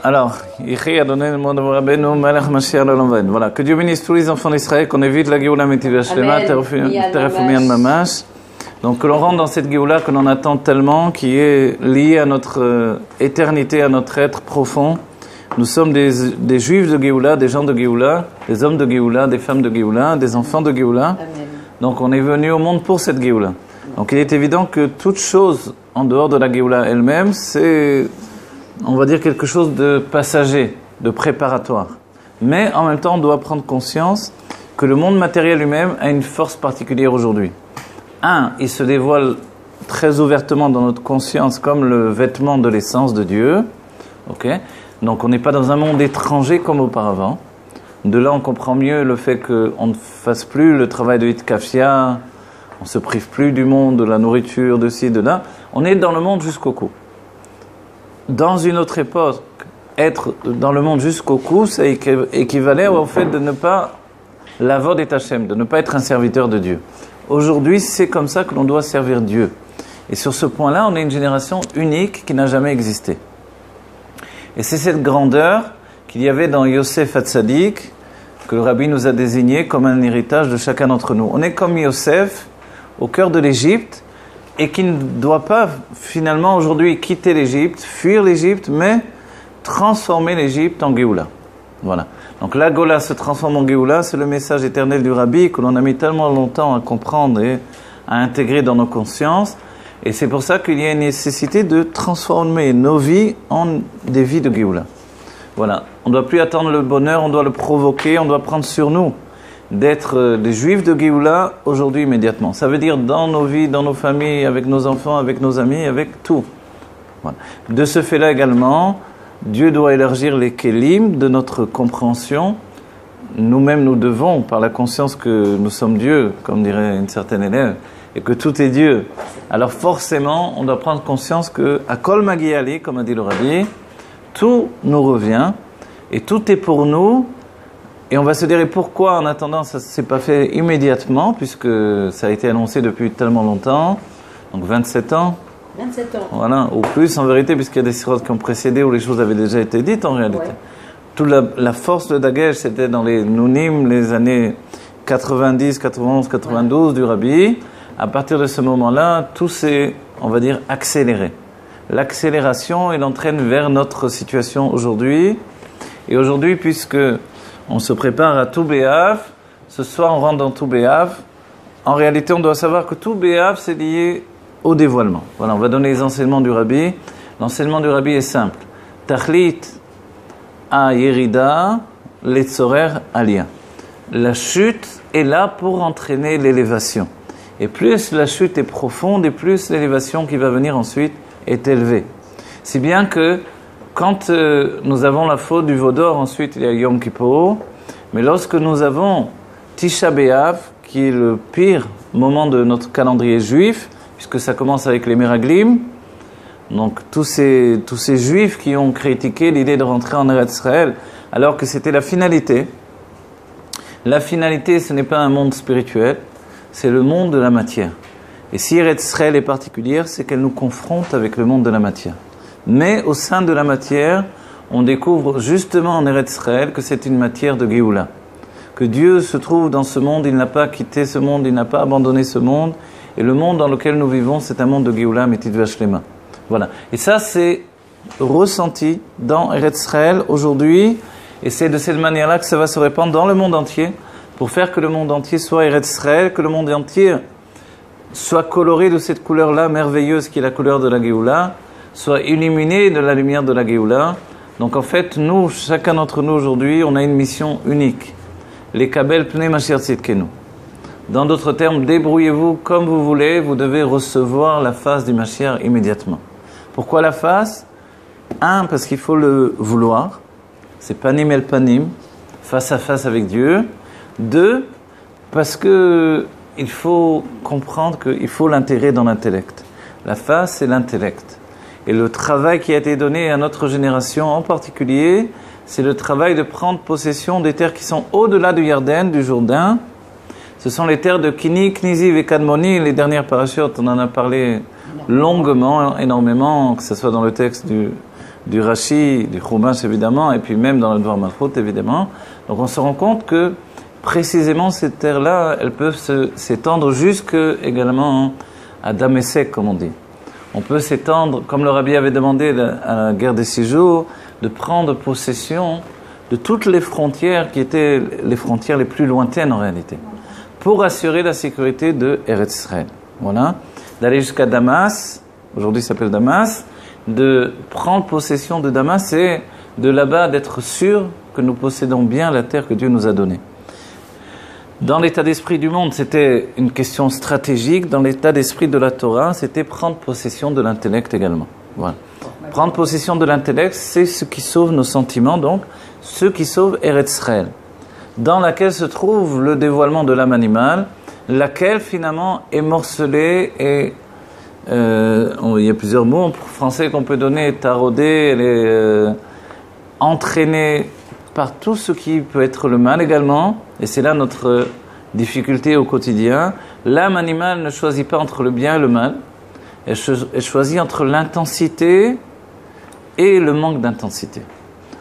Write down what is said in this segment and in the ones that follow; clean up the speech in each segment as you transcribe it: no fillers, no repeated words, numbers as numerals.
Alors, voilà, que Dieu bénisse tous les enfants d'Israël, qu'on évite la Géoula Metiv Hashlema, Terefoumian Mamash. Donc que l'on rentre dans cette Géoula que l'on attend tellement, qui est liée à notre éternité, à notre être profond. Nous sommes des juifs de Géoula, des gens de Géoula, des hommes de Géoula, des femmes de Géoula, des enfants de Géoula. Donc on est venu au monde pour cette Géoula. Donc il est évident que toute chose en dehors de la Géoula elle-même, c'est, on va dire, quelque chose de passager, de préparatoire. Mais en même temps, on doit prendre conscience que le monde matériel lui-même a une force particulière aujourd'hui. Il se dévoile très ouvertement dans notre conscience comme le vêtement de l'essence de Dieu. Okay. Donc on n'est pas dans un monde étranger comme auparavant. De là, on comprend mieux le fait qu'on ne fasse plus le travail de Hitkafia, on ne se prive plus du monde, de la nourriture, de ci, de là. On est dans le monde jusqu'au cou. Dans une autre époque, être dans le monde jusqu'au cou, ça équivalait au fait de ne pas l'avod et Hachem, de ne pas être un serviteur de Dieu. Aujourd'hui, c'est comme ça que l'on doit servir Dieu. Et sur ce point-là, on est une génération unique qui n'a jamais existé. Et c'est cette grandeur qu'il y avait dans Yosef Hatzadik, que le Rabbi nous a désigné comme un héritage de chacun d'entre nous. On est comme Yosef, au cœur de l'Égypte, et qui ne doit pas finalement aujourd'hui quitter l'Égypte, fuir l'Égypte, mais transformer l'Égypte en Géoula. Voilà. Donc la Gola se transforme en Géoula, c'est le message éternel du Rabbi que l'on a mis tellement longtemps à comprendre et à intégrer dans nos consciences. Et c'est pour ça qu'il y a une nécessité de transformer nos vies en des vies de Géoula. Voilà. On ne doit plus attendre le bonheur, on doit le provoquer, on doit prendre sur nous d'être des juifs de Géoula aujourd'hui immédiatement. Ça veut dire dans nos vies, dans nos familles, avec nos enfants, avec nos amis, avec tout. Voilà. De ce fait-là également, Dieu doit élargir les kélim de notre compréhension. Nous-mêmes, nous devons, par la conscience que nous sommes Dieu, comme dirait une certaine élève, et que tout est Dieu. Alors forcément, on doit prendre conscience que, à Kol Magiali, comme a dit le Rabbi, tout nous revient, et tout est pour nous. Et on va se dire, et pourquoi en attendant ça ne s'est pas fait immédiatement, puisque ça a été annoncé depuis tellement longtemps, donc 27 ans. 27 ans. Voilà, ou plus en vérité, puisqu'il y a des sirotes qui ont précédé où les choses avaient déjà été dites en réalité. Ouais. Toute la force de Dagesh, c'était dans les Nounim, les années 90, 91, 92 du Rabbi. À partir de ce moment-là, tout s'est, on va dire, accéléré. L'accélération, elle entraîne vers notre situation aujourd'hui. Et aujourd'hui, puisque on se prépare à tout Béav, ce soir on rentre dans tout Béav. En réalité, on doit savoir que tout Béav, c'est lié au dévoilement. Voilà, on va donner les enseignements du Rabbi. L'enseignement du Rabbi est simple. Tachlit a yerida, letzorer alia. La chute est là pour entraîner l'élévation. Et plus la chute est profonde, et plus l'élévation qui va venir ensuite est élevée. Si bien que quand nous avons la faute du veau d'or, ensuite il y a Yom Kippur, mais lorsque nous avons Tisha B'Av, qui est le pire moment de notre calendrier juif, puisque ça commence avec les Meraglim, donc tous ces juifs qui ont critiqué l'idée de rentrer en Eretz Israël, alors que c'était la finalité. La finalité, ce n'est pas un monde spirituel, c'est le monde de la matière. Et si Eretz Israël est particulière, c'est qu'elle nous confronte avec le monde de la matière. Mais au sein de la matière, on découvre justement en Eretz Israël que c'est une matière de Géoula. Que Dieu se trouve dans ce monde, il n'a pas quitté ce monde, il n'a pas abandonné ce monde. Et le monde dans lequel nous vivons, c'est un monde de Géoula, Metiv Hashlema. Voilà. Et ça, c'est ressenti dans Eretz Israël aujourd'hui. Et c'est de cette manière-là que ça va se répandre dans le monde entier, pour faire que le monde entier soit Eretz Israël, que le monde entier soit coloré de cette couleur-là merveilleuse qui est la couleur de la Géoula, soit illuminé de la lumière de la Géoula. Donc en fait, nous, chacun d'entre nous aujourd'hui, on a une mission unique. Les Kabel Pnei Mashiach Tzidkenu. Dans d'autres termes, débrouillez-vous comme vous voulez, vous devez recevoir la face du Mashiach immédiatement. Pourquoi la face ? Parce qu'il faut le vouloir. C'est panim el panim, face à face avec Dieu. 2, parce que il faut comprendre qu'il faut l'intégrer dans l'intellect. La face, c'est l'intellect. Et le travail qui a été donné à notre génération en particulier, c'est le travail de prendre possession des terres qui sont au-delà du Yarden, du Jourdain. Ce sont les terres de Kini, Kniziv et Kadmoni. Les dernières parachutes, on en a parlé longuement, énormément, que ce soit dans le texte du Rashi, du Chumash évidemment, et puis même dans le Dvar Malchut évidemment. Donc on se rend compte que précisément ces terres-là, elles peuvent s'étendre jusque également à Damesek, comme on dit. On peut s'étendre, comme le Rabbi avait demandé à la guerre des 6 jours, de prendre possession de toutes les frontières qui étaient les frontières les plus lointaines en réalité, pour assurer la sécurité de Eretz Israël. Voilà. D'aller jusqu'à Damas, aujourd'hui ça s'appelle Damas, de prendre possession de Damas et de là-bas d'être sûr que nous possédons bien la terre que Dieu nous a donnée. Dans l'état d'esprit du monde, c'était une question stratégique. Dans l'état d'esprit de la Torah, c'était prendre possession de l'intellect également. Voilà. Prendre possession de l'intellect, c'est ce qui sauve nos sentiments, donc ce qui sauve Eretz Israël, dans laquelle se trouve le dévoilement de l'âme animale, laquelle finalement est morcelée et il y a plusieurs mots en français qu'on peut donner, taraudée, elle est entraînée par tout ce qui peut être le mal également, et c'est là notre difficulté au quotidien. L'âme animale ne choisit pas entre le bien et le mal, elle choisit entre l'intensité et le manque d'intensité,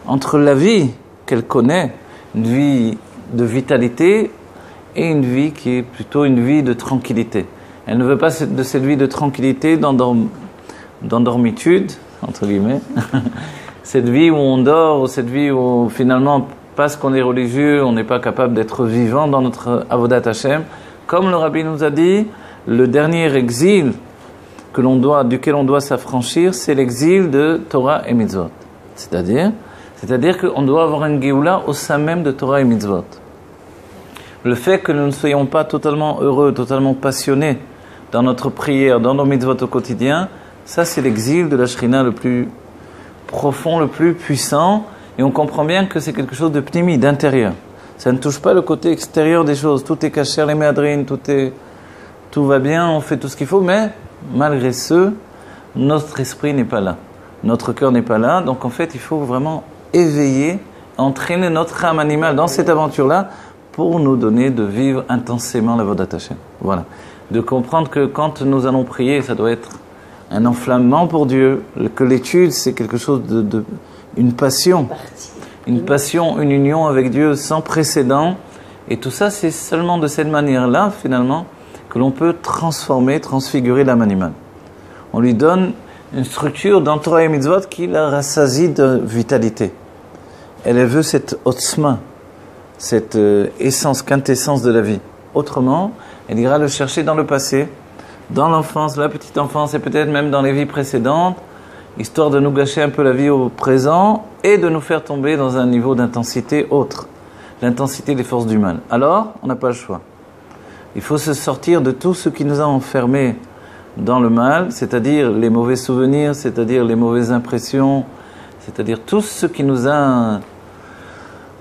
entre la vie qu'elle connaît, une vie de vitalité, et une vie qui est plutôt une vie de tranquillité. Elle ne veut pas de cette vie de tranquillité, d'endormitude, entre guillemets, cette vie où on dort, ou cette vie où finalement, parce qu'on est religieux, on n'est pas capable d'être vivant dans notre Avodat Hashem. Comme le Rabbi nous a dit, le dernier exil duquel on doit s'affranchir, c'est l'exil de Torah et Mitzvot. C'est-à-dire qu'on doit avoir une Géoula au sein même de Torah et Mitzvot. Le fait que nous ne soyons pas totalement heureux, totalement passionnés dans notre prière, dans nos Mitzvot au quotidien, ça c'est l'exil de la Shrina le plus profond, le plus puissant, et on comprend bien que c'est quelque chose de pnimi, d'intérieur. Ça ne touche pas le côté extérieur des choses. Tout est caché, les méadrines, tout va bien, on fait tout ce qu'il faut, mais malgré ce, notre esprit n'est pas là. Notre cœur n'est pas là, donc en fait, il faut vraiment éveiller, entraîner notre âme animale dans cette aventure-là pour nous donner de vivre intensément l'Avodat Hashem. Voilà. De comprendre que quand nous allons prier, ça doit être un enflammement pour Dieu, que l'étude, c'est quelque chose une passion. Une passion, une union avec Dieu sans précédent. Et tout ça, c'est seulement de cette manière-là, finalement, que l'on peut transfigurer l'âme animale. On lui donne une structure dans Torah et Mitzvot qui la rassasie de vitalité. Elle veut cette otzma, cette essence, quintessence de la vie. Autrement, elle ira le chercher dans le passé, dans l'enfance, la petite enfance, et peut-être même dans les vies précédentes, histoire de nous gâcher un peu la vie au présent et de nous faire tomber dans un niveau d'intensité autre, l'intensité des forces du mal. Alors, on n'a pas le choix. Il faut se sortir de tout ce qui nous a enfermés dans le mal, c'est-à-dire les mauvais souvenirs, c'est-à-dire les mauvaises impressions, c'est-à-dire tout ce qui nous a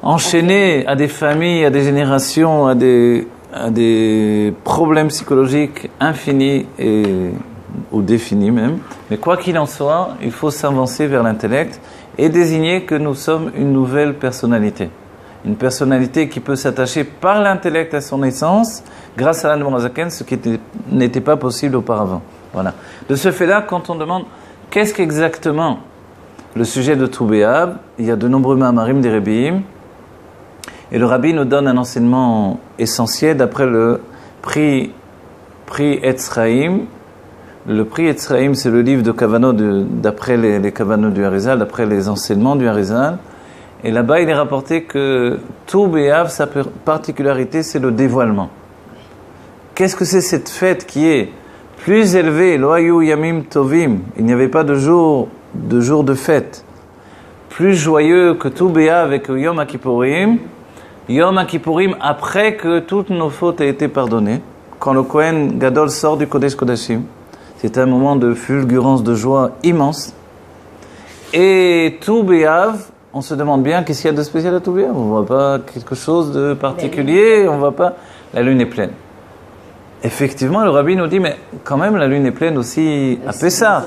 enchaînés à des familles, à des générations, à des problèmes psychologiques infinis ou définis même. Mais quoi qu'il en soit, il faut s'avancer vers l'intellect et désigner que nous sommes une nouvelle personnalité. Une personnalité qui peut s'attacher par l'intellect à son essence, grâce à l'Admor HaZaken, ce qui n'était pas possible auparavant. Voilà. De ce fait-là, quand on demande qu'est-ce qu'exactement le sujet de Tou B'Av, il y a de nombreux Ma'amarim des Rebbeim, et le Rabbi nous donne un enseignement essentiel d'après le prix Etz Chaim. Le prix Etz Chaim, c'est le livre de Kavanot, d'après les Kavanot du Harizal, d'après les enseignements du Harizal. Et là-bas, il est rapporté que Tou B'Av, sa particularité, c'est le dévoilement. Qu'est-ce que c'est cette fête qui est plus élevée, Lo hayu yamim tovim, il n'y avait pas de jour de fête, plus joyeux que Tou B'Av avec Yom HaKippurim. Yom HaKippurim, après que toutes nos fautes aient été pardonnées, quand le Kohen Gadol sort du Kodesh Kodashim, c'est un moment de fulgurance, de joie immense. Et Tou B'Av, on se demande bien qu'est-ce qu'il y a de spécial à Tou B'Av. On ne voit pas quelque chose de particulier, on ne voit pas. La lune est pleine. Effectivement, le Rabbi nous dit, mais quand même, la lune est pleine aussi à Pessah.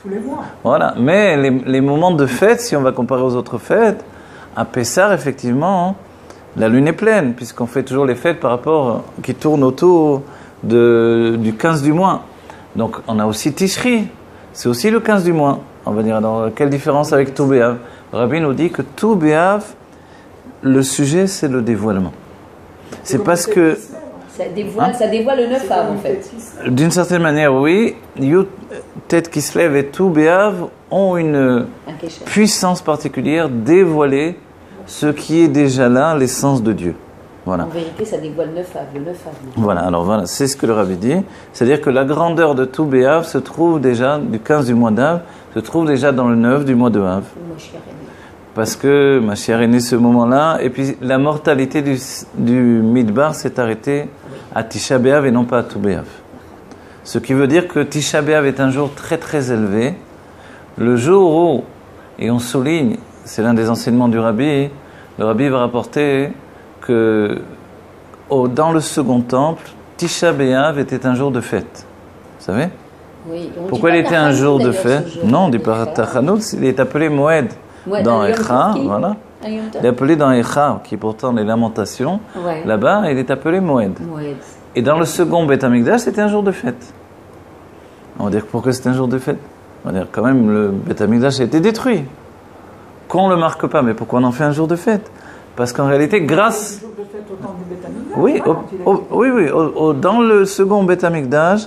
Tous les mois. Voilà, mais les moments de fête, si on va comparer aux autres fêtes, à Pessah, effectivement, la lune est pleine, puisqu'on fait toujours les fêtes par rapport, qui tournent autour du 15 du mois. Donc, on a aussi Tishri, c'est aussi le 15 du mois. On va dire, alors, quelle différence avec tout Béav? Le Rabbi nous dit que tout Béav, le sujet, c'est le dévoilement. C'est parce que... Ça dévoile le 9 Av, en fait. D'une certaine manière, oui. Yud, Tet Kislev et tout Béav ont une puissance particulière dévoiler ce qui est déjà là, l'essence de Dieu. Voilà. En vérité, ça dévoile le 9 Av. Voilà, alors voilà, c'est ce que le Rabbi dit. C'est-à-dire que la grandeur de tout Béav se trouve déjà, du 15 du mois d'Av, se trouve déjà dans le 9 du mois de Av. Parce que Mashiach est né ce moment-là, et puis la mortalité du Midbar s'est arrêtée à Tisha B'Av et non pas à tout Béav. Ce qui veut dire que Tisha B'Av est un jour très très élevé. Le jour où, et on souligne, c'est l'un des enseignements du Rabbi, le Rabbi va rapporter que dans le second temple, Tisha B'Av était un jour de fête. Vous savez? Oui, pourquoi il était un jour de fête? Non, on dit pas Tachanout, il est appelé Moed. Dans Echa, voilà. Il est appelé dans Echa, qui est pourtant les lamentations. Ouais. Là-bas, il est appelé Moed. Et dans le second Beth Amikdash, c'était un jour de fête. On va dire pourquoi c'était un jour de fête? On va dire quand même, le Beth Amikdash a été détruit. Qu'on ne le marque pas, mais pourquoi on en fait un jour de fête? Parce qu'en réalité, grâce... Oui, dans le second Beth Amikdash,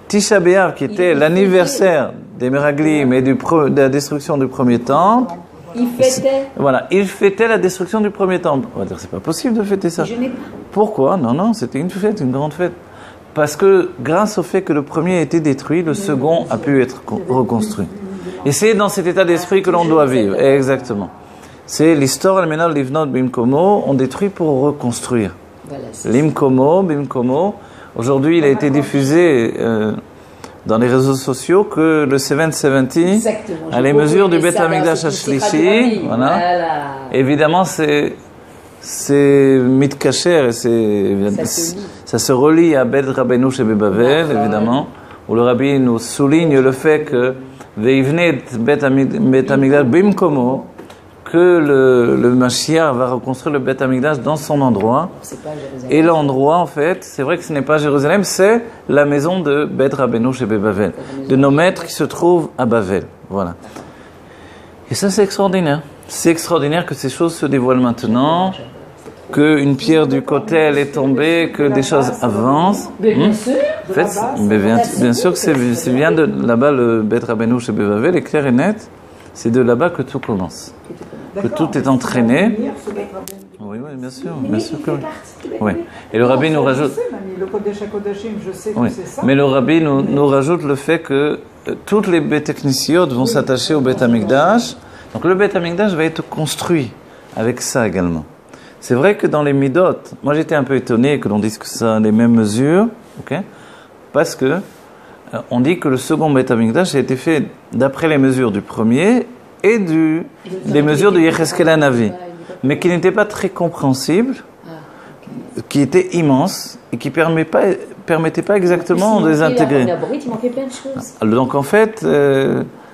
Tisha B'Av, qui était l'anniversaire des Meraglim et de la destruction du premier temple, il fêtait la destruction du premier temple. On va dire, c'est pas possible de fêter ça. Pourquoi? Non, c'était une fête, une grande fête. Parce que grâce au fait que le premier a été détruit, le second a pu être reconstruit. Et c'est dans cet état d'esprit que l'on doit vivre. Exactement. C'est l'histoire, al-menal livnot bimkomo, on détruit pour reconstruire. Limkomo, bimkomo. Aujourd'hui, il a été diffusé dans les réseaux sociaux que le 770 à les mesures du Beth Amikdash Ashlishi. Voilà. Évidemment, c'est mitkacher et ça se relie à Beth Rabbeinu chez Bavel, évidemment, où le Rabbi nous souligne le fait que Veivnet Beth Amikdash bimkomo, que le Mashiach va reconstruire le Beth Amikdash dans son endroit. Et l'endroit, en fait, c'est vrai que ce n'est pas Jérusalem, c'est la maison de Beth Rabbeinu chez Bavel, de nos maîtres qui se trouvent à Bavel. Voilà. Et ça, c'est extraordinaire. C'est extraordinaire que ces choses se dévoilent maintenant, qu'une pierre du Kotel est tombée, que des choses avancent. Bien sûr. En fait, bien sûr que c'est bien de là-bas, le Beth Rabbeinu chez Bavel est clair et net. C'est de là-bas que tout commence. Que tout est entraîné. Oui, bien sûr que oui. Oui. Et le Rabbi nous rajoute. Oui. Mais le Rabbi nous rajoute le fait que toutes les Beth Knissiot vont s'attacher au Beth Amikdash. Donc le Beth Amikdash va être construit avec ça également. C'est vrai que dans les Midot, moi j'étais un peu étonné que l'on dise que ça a les mêmes mesures, ok? Parce que on dit que le second Beth Amikdash a été fait d'après les mesures du premier et des mesures de Yecheskel HaNavi, mais qui n'étaient pas très compréhensibles, qui étaient immenses et qui permettaient pas exactement de les intégrer. Donc en fait,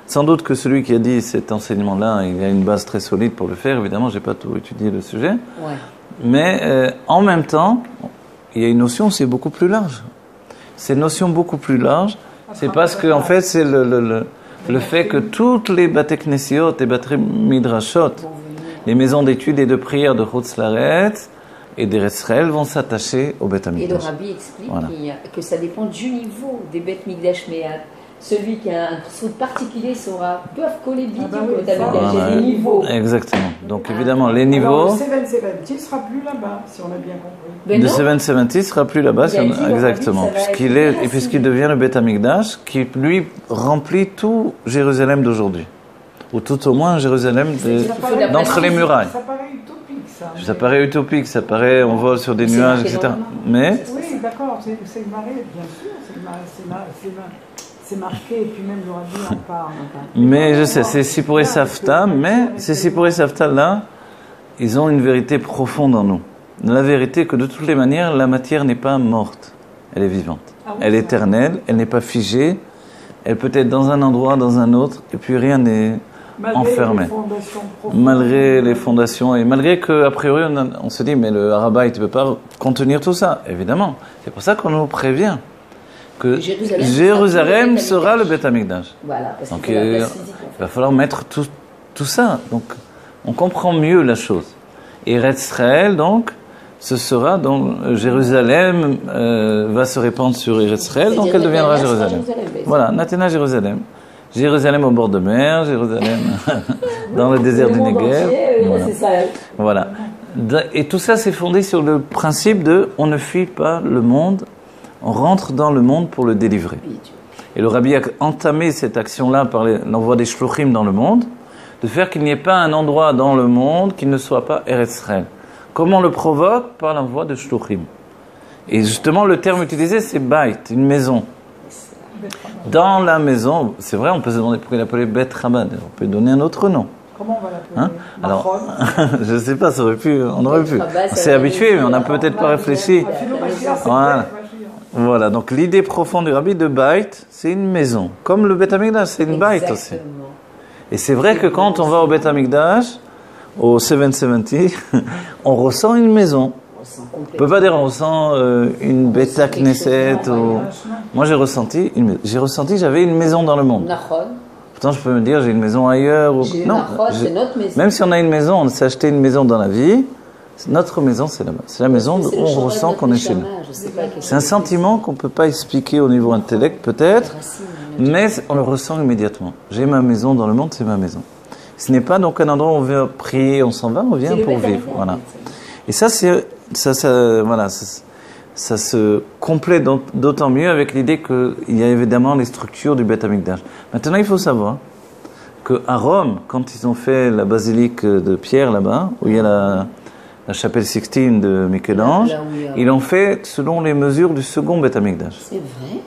sans doute que celui qui a dit cet enseignement-là, il a une base très solide pour le faire. Évidemment, j'ai pas tout étudié le sujet, mais en même temps, il y a une notion, c'est beaucoup plus large. Cette notion beaucoup plus large, c'est parce que en fait, c'est le fait que toutes les Bate Knessiot et Bate Midrashot, les maisons d'études et de prière de Chutz La'aretz et d'Eretz Israël vont s'attacher au Beth Amikdash. Et le Rabbi explique que ça dépend du niveau des Beth Mikdash, mais celui qui a un soude particulier peuvent coller bien au Beth Amikdash. Il y a des niveaux. Exactement. Donc évidemment, les niveaux... Alors, le 770 ne sera plus là-bas, si on a bien compris. Le 770 ne sera plus là-bas, exactement, puisqu'il devient le Beth Amikdash, qui lui remplit tout Jérusalem d'aujourd'hui. Ou tout au moins Jérusalem d'entre les murailles. Ça paraît utopique, ça. Ça paraît utopique, ça paraît on vole sur des nuages, etc. Mais... Oui, d'accord, c'est marqué, bien sûr, c'est marqué, et puis même le Rabbi en parle. Mais je sais, c'est Sipur et Safta, mais ces Sipur et Safta là, ils ont une vérité profonde en nous. La vérité que de toutes les manières, la matière n'est pas morte, elle est vivante. Elle est éternelle, elle n'est pas figée, elle peut être dans un endroit, dans un autre, et puis rien n'est enfermé. Malgré les fondations, et malgré qu'a priori on se dit, mais le Harabaït ne peut pas contenir tout ça, évidemment. C'est pour ça qu'on nous prévient. que Jérusalem sera le Beth Amikdash. Voilà, parce donc qu'il faut la place physique, il va falloir mettre tout ça. Donc on comprend mieux la chose. Et Eretz Israël, donc, ce sera donc Jérusalem va se répandre sur Eretz Israël, donc elle deviendra Jérusalem. Voilà, Nathéna Jérusalem. Jérusalem au bord de mer, Jérusalem dans le désert du Negev. Voilà. C'est ça. Voilà. Et tout ça, c'est fondé sur le principe de on ne fuit pas le monde, on rentre dans le monde pour le délivrer. Et le Rabbi a entamé cette action-là par l'envoi des shluchim dans le monde, de faire qu'il n'y ait pas un endroit dans le monde qui ne soit pas Eretz Israël. Comment on le provoque? Par l'envoi de shluchim. Et justement, le terme utilisé, c'est bait, une maison. Dans la maison, c'est vrai, on peut se demander pourquoi il est appelé Bet Chabad. On peut donner un autre nom. Comment on va l'appeler? Alors, je ne sais pas, ça aurait pu, on aurait pu. On s'est habitué, mais on n'a peut-être pas réfléchi. Voilà, donc l'idée profonde du Rabbi de Bait, c'est une maison. Comme le Bet Amikdash, c'est une Bait aussi. Et c'est vrai que quand on va au Bet Amikdash, au 770, on ressent une maison. On ne peut pas dire on ressent une Beta Knesset. Moi j'ai ressenti, j'avais une maison dans le monde. Pourtant je peux me dire j'ai une maison ailleurs. Non, même si on a une maison, on s'est acheté une maison dans la vie, notre maison c'est là-bas. C'est la maison où on ressent qu'on est chez nous. C'est un sentiment qu'on ne peut pas expliquer au niveau intellect peut-être, mais on le ressent immédiatement. J'ai ma maison dans le monde, c'est ma maison. Ce n'est pas donc un endroit où on vient prier, on s'en va, on vient pour vivre. Voilà. Et ça, voilà, ça se complète d'autant mieux avec l'idée qu'il y a évidemment les structures du Beth Amikdash. Maintenant, il faut savoir qu'à Rome, quand ils ont fait la basilique de Pierre là-bas, où il y a la chapelle Sixtine de Michel-Ange, ils l'ont fait selon les mesures du second Beth Amikdash. C'est vrai.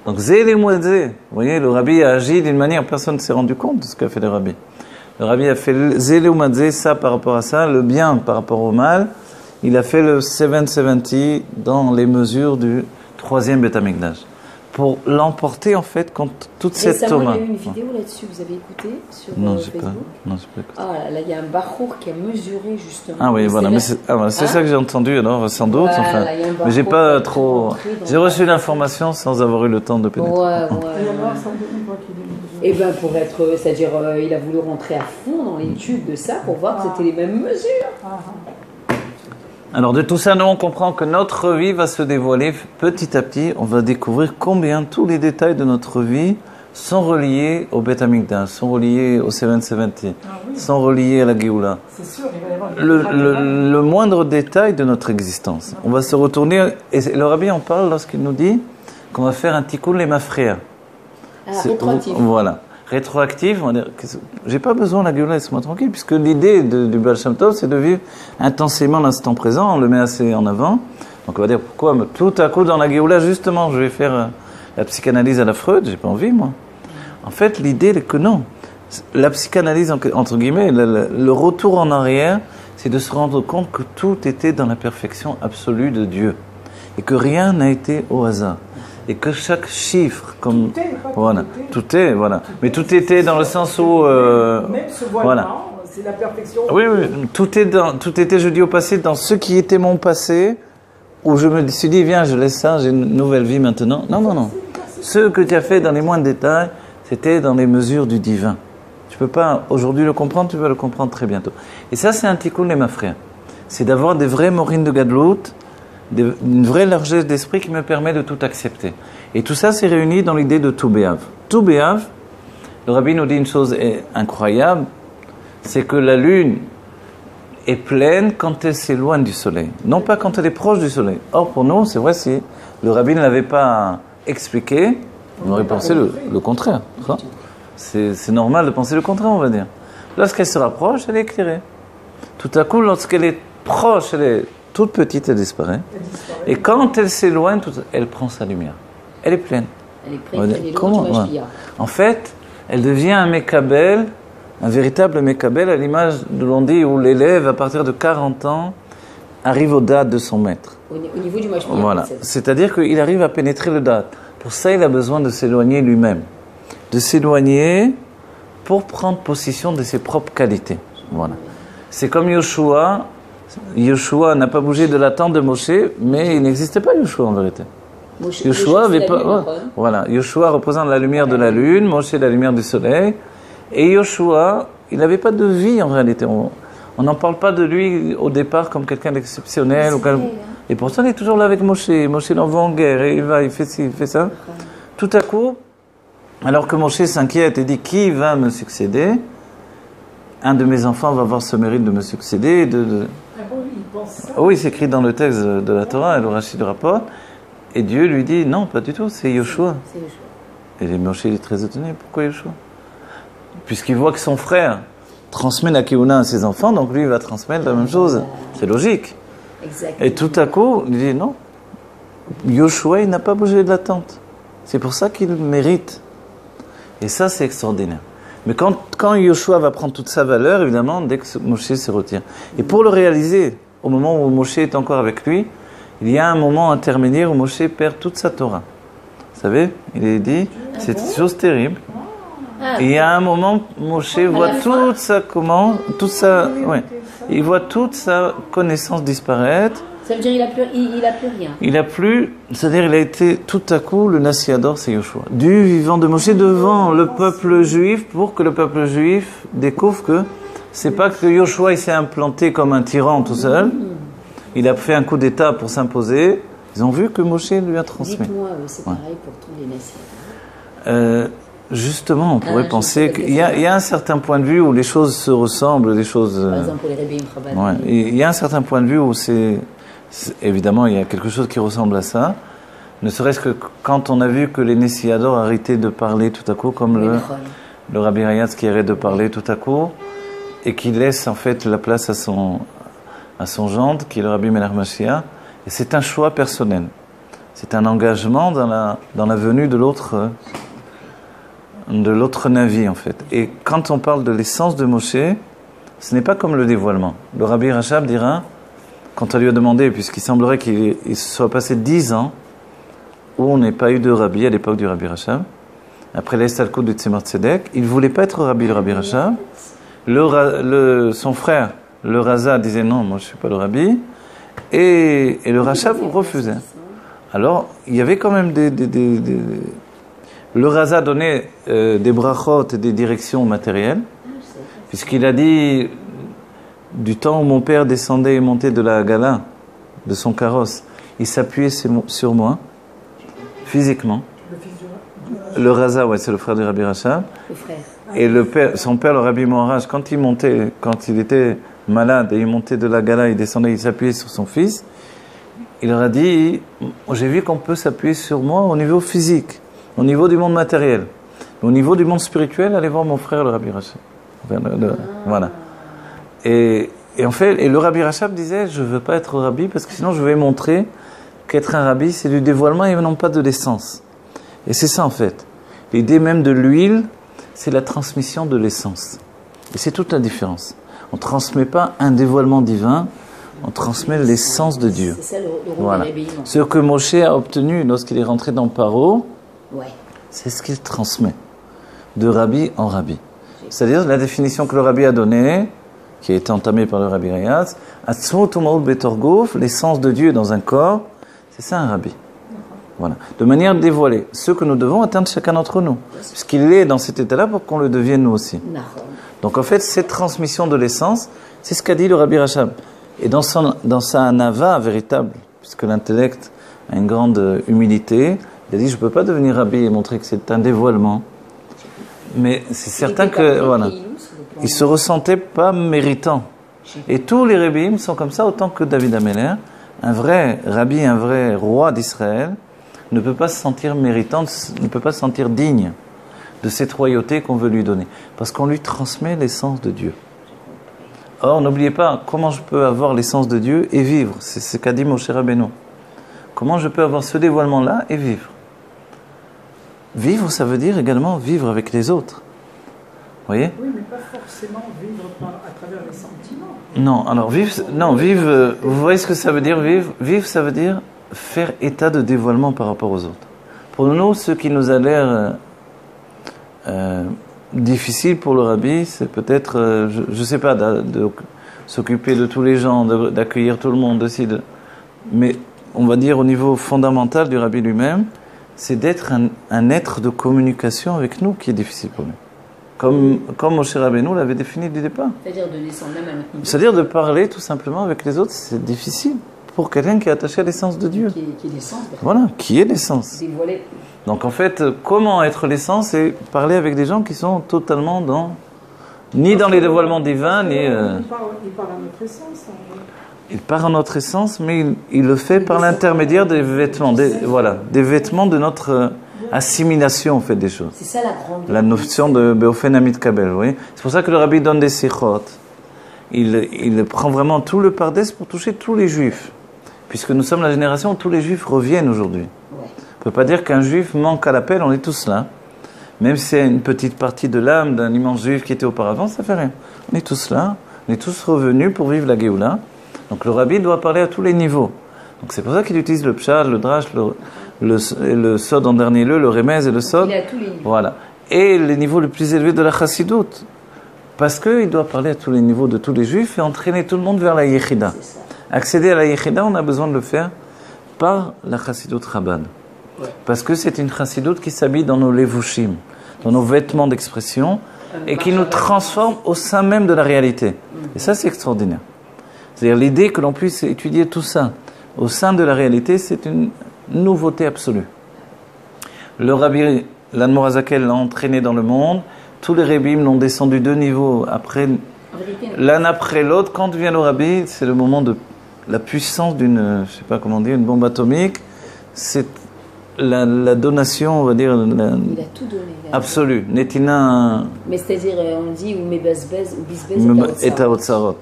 Donc, Zé les Mouadzé, vous voyez, le Rabbi a agi d'une manière, personne ne s'est rendu compte de ce qu'a fait le Rabbi. Le Rabbi a fait Zé les Mouadzé, ça par rapport à ça, le bien par rapport au mal. Il a fait le 770 dans les mesures du troisième Beth Amikdash. Pour l'emporter, en fait, contre toute cette Torah. Il y a eu une vidéo là-dessus, vous avez écouté sur Facebook? Non, j'ai pas écouté. Ah, là, il y a un bachour qui a mesuré justement. Ah oui, voilà, mais c'est ça que j'ai entendu, alors, sans doute. Voilà, enfin, mais j'ai pas trop. J'ai reçu l'information sans avoir eu le temps de pénétrer. Et bien, pour être. C'est-à-dire, il a voulu rentrer à fond dans l'étude de ça pour voir que c'était les mêmes mesures. Alors de tout ça, nous on comprend que notre vie va se dévoiler petit à petit. On va découvrir combien tous les détails de notre vie sont reliés au Beth Amikdash, sont reliés au 770, sont reliés à la Géoula. C'est sûr, il va y avoir le moindre détail de notre existence. On va se retourner, et le Rabbi en parle lorsqu'il nous dit qu'on va faire un tikkun lemafreya. Rétroactif. Voilà. Rétroactif, on va dire, j'ai pas besoin de la Géoula, laisse-moi tranquille, puisque l'idée du Baal Shem Tov, c'est de vivre intensément l'instant présent, on le met assez en avant. Donc on va dire, pourquoi tout à coup dans la Géoula, justement, je vais faire la psychanalyse à la Freud, j'ai pas envie, moi. En fait, l'idée est que non. La psychanalyse, entre guillemets, le retour en arrière, c'est de se rendre compte que tout était dans la perfection absolue de Dieu. Et que rien n'a été au hasard. Et que chaque chiffre, comme tout est, mais tout était dans le sens où même ce voilement, c'est la perfection. Oui, tout était, je dis au passé, dans ce qui était mon passé, où je me suis dit, viens, je laisse ça, j'ai une nouvelle vie maintenant. Non. Ce que tu as fait dans les moindres détails, c'était dans les mesures du divin. Tu peux pas aujourd'hui le comprendre, tu vas le comprendre très bientôt. Et ça, c'est un tikkun lemafreya. C'est d'avoir des vrais morines de gadlout, une vraie largesse d'esprit qui me permet de tout accepter. Et tout ça s'est réuni dans l'idée de Tou B'Av. Tou B'Av, le Rabbi nous dit une chose incroyable, c'est que la lune est pleine quand elle s'éloigne du soleil, non pas quand elle est proche du soleil. Or pour nous, c'est vrai, si le Rabbi ne l'avait pas expliqué, on aurait pensé le contraire. C'est normal de penser le contraire, on va dire. Lorsqu'elle se rapproche, elle est éclairée. Tout à coup, lorsqu'elle est proche, elle est toute petite, elle disparaît. Et quand elle s'éloigne, elle prend sa lumière. Elle est pleine. Elle est Comment En fait, elle devient un mékabel, un véritable mékabel, à l'image de l'on dit où l'élève, à partir de 40 ans, arrive au date de son maître. Au niveau du mashpia. Voilà. C'est-à-dire qu'il arrive à pénétrer le date. Pour ça, il a besoin de s'éloigner lui-même. De s'éloigner pour prendre possession de ses propres qualités. Voilà. C'est comme Yoshua. Yoshua n'a pas bougé de la tente de Moshe, mais il n'existait pas Yoshua en vérité. Yoshua avait pas. Voilà, Yoshua représente la lumière de la lune, Moshe la lumière du soleil. Et Yoshua, il n'avait pas de vie en réalité. On n'en parle pas de lui au départ comme quelqu'un d'exceptionnel. Et pourtant, il est toujours là avec Moshe. Moshe l'envoie en guerre et il va, il fait ci, il fait ça. Tout à coup, alors que Moshe s'inquiète et dit qui va me succéder, un de mes enfants va avoir ce mérite de me succéder. Ah bon, il pense ça. Oui, c'est écrit dans le texte de la Torah, et le Rashi le rapporte. Et Dieu lui dit non, pas du tout, c'est Yoshua. Et Moshe est très étonné. Pourquoi Yoshua? Puisqu'il voit que son frère transmet la Keuna à ses enfants, donc lui il va transmettre la même chose. C'est logique. Exactement. Et tout à coup, il dit non. Yoshua, il n'a pas bougé de la tente. C'est pour ça qu'il mérite. Et ça, c'est extraordinaire. Mais quand Yoshua va prendre toute sa valeur, évidemment, dès que Moshe se retire. Et pour le réaliser, au moment où Moshe est encore avec lui, il y a un moment intermédiaire où Moshe perd toute sa Torah. Vous savez, il est dit, c'est une chose terrible. Et il y a un moment, Moshe voit il voit toute sa connaissance disparaître. Ça veut dire qu'il a plus rien. Il a plus, c'est-à-dire il a été tout à coup le Nassiador, c'est Yoshua. Du vivant de Moshe devant le peuple juif pour que le peuple juif découvre que c'est pas que Yoshua il s'est implanté comme un tyran tout seul. Il a fait un coup d'état pour s'imposer. Ils ont vu que Moshe lui a transmis. Dites-moi, c'est pareil pour tous les Nassiadors. Justement, on pourrait penser qu'il y a un certain point de vue où les choses se ressemblent, les choses. Par exemple, les Rebbeim Chabad. Il y a un certain point de vue où évidemment, il y a quelque chose qui ressemble à ça. Ne serait-ce que quand on a vu que les Nessiador arrêtaient de parler tout à coup, comme le Rabbi Rayatz qui arrête de parler tout à coup, et qui laisse en fait la place à son gendre, qui est le Rabbi Melach Mashiach. Et c'est un choix personnel. C'est un engagement dans la venue de l'autre Navi en fait. Et quand on parle de l'essence de Moshe, ce n'est pas comme le dévoilement. Le Rabbi Rachab dira, quand on lui a demandé, puisqu'il semblerait qu'il se soit passé 10 ans où on n'ait pas eu de rabbi à l'époque du Rabbi Rachab, après l'Estalkut du Tzemar Tzedek, il ne voulait pas être rabbi, le Rabbi Rachab. Son frère, le Raza, disait non, moi je ne suis pas le rabbi. Et le Rachab refusait. Alors, il y avait quand même le Raza donnait des brachot et des directions matérielles, puisqu'il a dit, du temps où mon père descendait et montait de la gala, de son carrosse, il s'appuyait sur moi, physiquement. Le Raza, ouais, c'est le frère du Rabbi Rachab. Le frère. Et son père, le Rabbi Moharaj, quand il était malade et il montait de la gala, il descendait, il s'appuyait sur son fils, il leur a dit, j'ai vu qu'on peut s'appuyer sur moi au niveau physique, au niveau du monde matériel. Au niveau du monde spirituel, allez voir mon frère, le Rabbi Rachab. Voilà. Et en fait, le Rabbi Rachab disait, je ne veux pas être rabbi parce que sinon je vais montrer qu'être un rabbi, c'est du dévoilement et non pas de l'essence. Et c'est ça en fait. L'idée même de l'huile, c'est la transmission de l'essence. Et c'est toute la différence. On ne transmet pas un dévoilement divin, on transmet l'essence de Dieu. C'est ça le rôle voilà. des rabbins. Ce que Moshe a obtenu lorsqu'il est rentré dans Paro, c'est ce qu'il transmet, de rabbi en rabbi. C'est-à-dire la définition que le rabbi a donnée, qui a été entamée par le Rabbi Rayatz, Atzmut u'Ma'ut betor-guf, l'essence de Dieu dans un corps, c'est ça un rabbi. Voilà. De manière dévoilée. Ce que nous devons atteindre chacun d'entre nous. Puisqu'il est dans cet état-là pour qu'on le devienne nous aussi. Donc en fait, cette transmission de l'essence, c'est ce qu'a dit le Rabbi Rachab. Et dans sa nava véritable, puisque l'intellect a une grande humilité, il a dit, je ne peux pas devenir rabbi et montrer que c'est un dévoilement. Mais c'est certain que, voilà, il ne se ressentait pas méritant. Et tous les rabbis sont comme ça, autant que David Ameller. Un vrai rabbi, un vrai roi d'Israël, ne peut pas se sentir méritant, ne peut pas se sentir digne de cette royauté qu'on veut lui donner. Parce qu'on lui transmet l'essence de Dieu. Or, n'oubliez pas, comment je peux avoir l'essence de Dieu et vivre? C'est ce qu'a dit Moshe Rabbeinu. Comment je peux avoir ce dévoilement-là et vivre? Vivre, ça veut dire également vivre avec les autres. Vous voyez? Oui, mais pas forcément vivre à travers les sentiments. Non, alors vivre, vous voyez ce que ça veut dire vivre? Vivre, ça veut dire faire état de dévoilement par rapport aux autres. Pour nous, ce qui nous a l'air difficile pour le rabbi, c'est peut-être, je ne sais pas, de s'occuper de tous les gens, d'accueillir tout le monde aussi. Mais on va dire au niveau fondamental du Rabbi lui-même, c'est d'être un être de communication avec nous qui est difficile pour lui. Comme Moshe Rabbeinu l'avait défini du départ. C'est-à-dire de descendre même à notre niveau. C'est-à-dire de parler tout simplement avec les autres, c'est difficile pour quelqu'un qui est attaché à l'essence de Dieu. Qui est l'essence. Voilà, qui est l'essence. Dévoilé. Donc en fait, comment être l'essence et parler avec des gens qui sont totalement ni dans les dévoilements divins, ni... Il parle à notre essence. Il part en notre essence, mais il le fait par l'intermédiaire des vêtements, des vêtements de notre assimilation en fait des choses. C'est ça la grande... La notion de Beofen Amit Kabel, oui. C'est pour ça que le Rabbi donne des sichot. Il prend vraiment tout le pardès pour toucher tous les juifs. Puisque nous sommes la génération où tous les juifs reviennent aujourd'hui. Ouais. On ne peut pas dire qu'un juif manque à l'appel, on est tous là. Même si c'est une petite partie de l'âme d'un immense juif qui était auparavant, ça fait rien. On est tous là, on est tous revenus pour vivre la Géoula. Donc le Rabbi doit parler à tous les niveaux. Donc c'est pour ça qu'il utilise le pshal, le drash, le sod en dernier lieu, le remez et le sod. Il est à tous les niveaux. Voilà. Et les niveaux les plus élevés de la chassidoute. Parce qu'il doit parler à tous les niveaux de tous les juifs et entraîner tout le monde vers la yechida. Accéder à la yechida, on a besoin de le faire par la chassidoute Chabad. Ouais. Parce que c'est une chassidoute qui s'habille dans nos levushim, dans nos vêtements d'expression, et qui nous transforme au sein même de la réalité. Et ça, c'est extraordinaire. C'est-à-dire l'idée que l'on puisse étudier tout ça au sein de la réalité, c'est une nouveauté absolue. Le Rabbi, l'Admor Hazakel l'a entraîné dans le monde. Tous les Rabbim l'ont descendu 2 niveaux après, l'un après l'autre. Quand vient le Rabbi, c'est le moment de la puissance d'une, je sais pas comment dire, une bombe atomique. C'est la donation, on va dire, il a tout donné. Absolue. Netina. Mais c'est-à-dire, on dit ou mebazbez ou bisbez et taotsarot.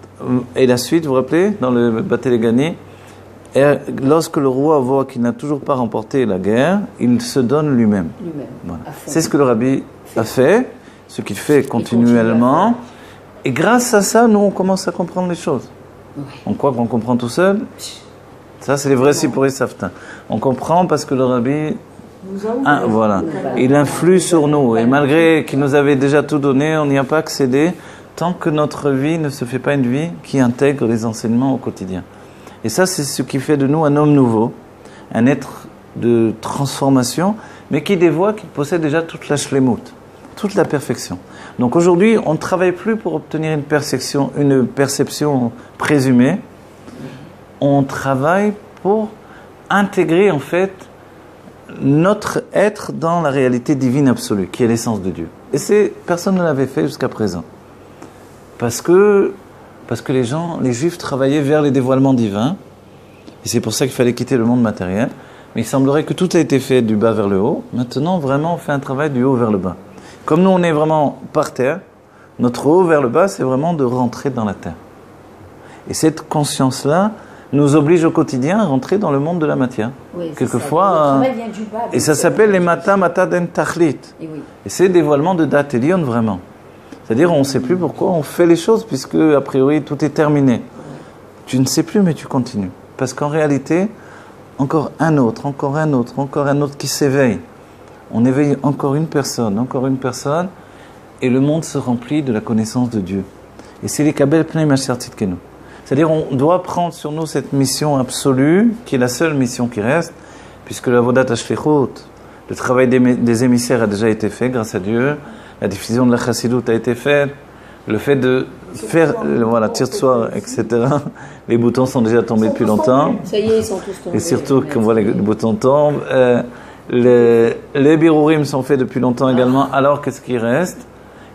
Et la suite, vous vous rappelez, dans le Batelegani, lorsque le roi voit qu'il n'a toujours pas remporté la guerre, il se donne lui-même. Voilà. C'est ce que le Rabbi a fait, ce qu'il fait continuellement. Et grâce à ça, nous, on commence à comprendre les choses. Ouais. On croit qu'on comprend tout seul. Ça, c'est les vrais Sipurei Safta. On comprend parce que le Rabbi, voilà, il influe sur nous. Et malgré qu'il nous avait déjà tout donné, on n'y a pas accédé tant que notre vie ne se fait pas une vie qui intègre les enseignements au quotidien. Et ça, c'est ce qui fait de nous un homme nouveau, un être de transformation, mais qui dévoile qu'il possède déjà toute la shlemout, toute la perfection. Donc aujourd'hui, on ne travaille plus pour obtenir une perception présumée. On travaille pour intégrer en fait notre être dans la réalité divine absolue, qui est l'essence de Dieu. Et personne ne l'avait fait jusqu'à présent. Parce que les Juifs travaillaient vers les dévoilements divins, et c'est pour ça qu'il fallait quitter le monde matériel. Mais il semblerait que tout a été fait du bas vers le haut. Maintenant, vraiment, on fait un travail du haut vers le bas. Comme nous, on est vraiment par terre, notre haut vers le bas, c'est vraiment de rentrer dans la terre. Et cette conscience-là nous oblige au quotidien à rentrer dans le monde de la matière. Oui, quelquefois, et ça s'appelle les mata den tachlit. Et c'est dévoilement de dat elion vraiment. C'est-à-dire, on ne sait plus pourquoi on fait les choses, puisque, a priori, tout est terminé. Tu ne sais plus, mais tu continues. Parce qu'en réalité, encore un autre qui s'éveille. On éveille encore une personne, et le monde se remplit de la connaissance de Dieu. Et c'est les kabel pnei masher tzidkenu. C'est-à-dire, on doit prendre sur nous cette mission absolue, qui est la seule mission qui reste, puisque la vodat hashlichut, le travail des émissaires a déjà été fait, grâce à Dieu. La diffusion de la chassidoute a été faite. Le fait de faire, voilà, tir de soir, etc. Les boutons sont déjà tombés depuis longtemps. Ça y est, ils sont tous tombés. Et surtout qu'on voit les boutons tombent. Les birourim sont faits depuis longtemps également. Alors, qu'est-ce qui reste?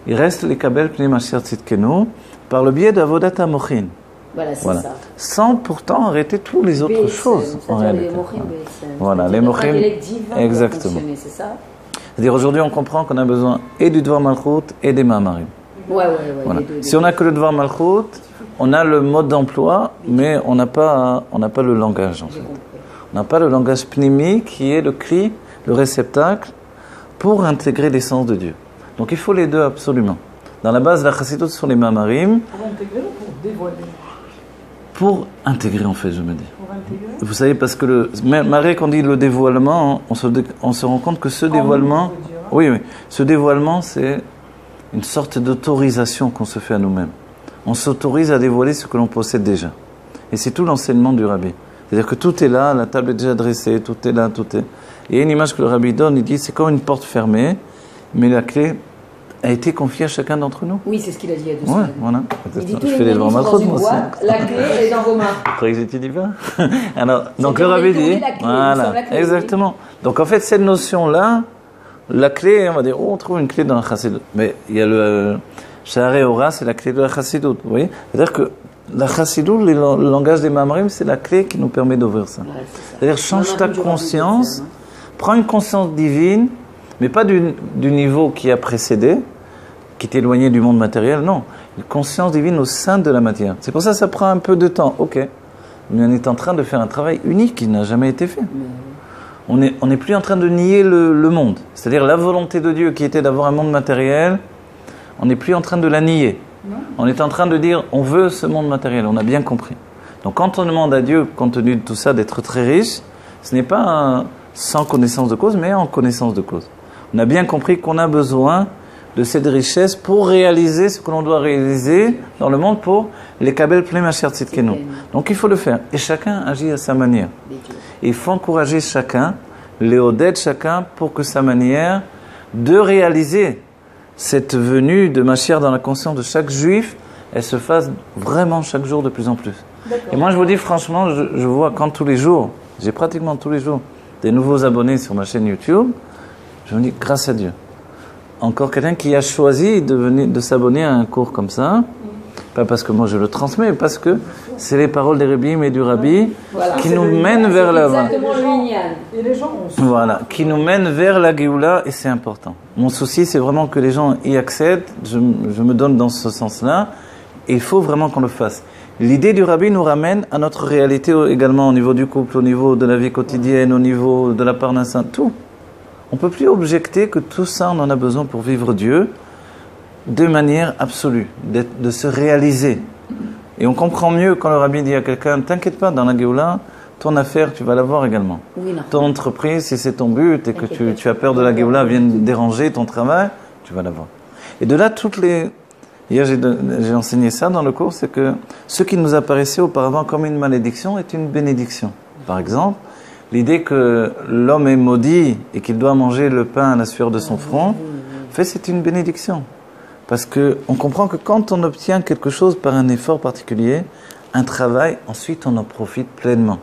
Il reste les kabel pnei masher tzidkenu par le biais d'avodat hamochin. Voilà, c'est ça. Sans pourtant arrêter toutes les autres choses. En réalité. Voilà, les mochim. Exactement. C'est ça. C'est-à-dire aujourd'hui, on comprend qu'on a besoin et du Dvar Malchut et des Mahamarim. Voilà. Si on n'a que le Dvar Malchut, on a le mode d'emploi, mais on n'a pas le langage. En fait. On n'a pas le langage pnimi qui est le cri, le réceptacle pour intégrer l'essence de Dieu. Donc il faut les deux absolument. Dans la base, la chassidoute sur les Mahamarim. Pour intégrer ou pour dévoiler? Pour intégrer, en fait, je me dis. Pour intégrer. Vous savez, parce que malgré qu'on dit le dévoilement, on se rend compte que ce dévoilement, ce dévoilement, c'est une sorte d'autorisation qu'on se fait à nous-mêmes. On s'autorise à dévoiler ce que l'on possède déjà. Et c'est tout l'enseignement du Rabbi. C'est-à-dire que tout est là, la table est déjà dressée, tout est là, tout est... Il y a une image que le Rabbi donne, il dit c'est comme une porte fermée, mais la clé a été confiée à chacun d'entre nous. Oui, c'est ce qu'il a dit il y a 2 Ouais, semaines. voilà. Il dit Je tous les fais des moyens devants sont dans une moi aussi. boîte, la clé est dans vos mains. Vous croyez que j'étudie pas? Alors, donc C'est le Rabbi tourner dit, la clé, nous voilà, sommes la clé, exactement. Donc en fait, cette notion-là, la clé, on va dire, oh, on trouve une clé dans la chassidut. Mais il y a le Sha'arei Ora, c'est la clé de la chassidut, vous voyez? C'est-à-dire que la chassidut, le langage des Mamarim, c'est la clé qui nous permet d'ouvrir ça. Ouais, c'est ça. C'est-à-dire, change ta du Rabbi conscience, Bethel, prends une conscience divine, mais pas du niveau qui a précédé, qui est éloigné du monde matériel, non. Une conscience divine au sein de la matière. C'est pour ça que ça prend un peu de temps, ok. Mais on est en train de faire un travail unique qui n'a jamais été fait. On n'est plus en train de nier le monde. C'est-à-dire la volonté de Dieu qui était d'avoir un monde matériel, on n'est plus en train de la nier. Non. On est en train de dire, on veut ce monde matériel, on a bien compris. Donc quand on demande à Dieu, compte tenu de tout ça, d'être très riche, ce n'est pas sans connaissance de cause, mais en connaissance de cause. On a bien compris qu'on a besoin de cette richesse pour réaliser ce que l'on doit réaliser dans le monde pour les kabel plein machar tzidkenu. Donc il faut le faire. Et chacun agit à sa manière. Et il faut encourager chacun, les odette chacun pour que sa manière de réaliser cette venue de Mashiach dans la conscience de chaque juif, elle se fasse vraiment chaque jour de plus en plus. Et moi je vous dis franchement, je vois quand tous les jours, j'ai pratiquement tous les jours des nouveaux abonnés sur ma chaîne YouTube, je me dis grâce à Dieu. Encore quelqu'un qui a choisi de s'abonner à un cours comme ça, pas parce que moi je le transmets, mais parce que c'est les paroles des rabbis et du rabbi qui nous mènent vers là-bas. Exactement le Inyan. Et les gens ont... Voilà, qui nous mènent vers la Géoula et c'est important. Mon souci c'est vraiment que les gens y accèdent, je me donne dans ce sens-là, et il faut vraiment qu'on le fasse. L'idée du rabbi nous ramène à notre réalité également au niveau du couple, au niveau de la vie quotidienne, au niveau de la parnassa, tout. On ne peut plus objecter que tout ça, on en a besoin pour vivre Dieu de manière absolue, de se réaliser. Et on comprend mieux quand le rabbi dit à quelqu'un, t'inquiète pas, dans la Géoula, ton affaire, tu vas l'avoir également. Oui, non. Ton entreprise, si c'est ton but et que tu as peur de la Géoula, vienne déranger ton travail, tu vas l'avoir. Et de là, hier j'ai enseigné ça dans le cours, c'est que ce qui nous apparaissait auparavant comme une malédiction est une bénédiction. Par exemple, l'idée que l'homme est maudit et qu'il doit manger le pain à la sueur de son front, en fait, c'est une bénédiction. Parce qu'on comprend que quand on obtient quelque chose par un effort particulier, un travail, ensuite on en profite pleinement.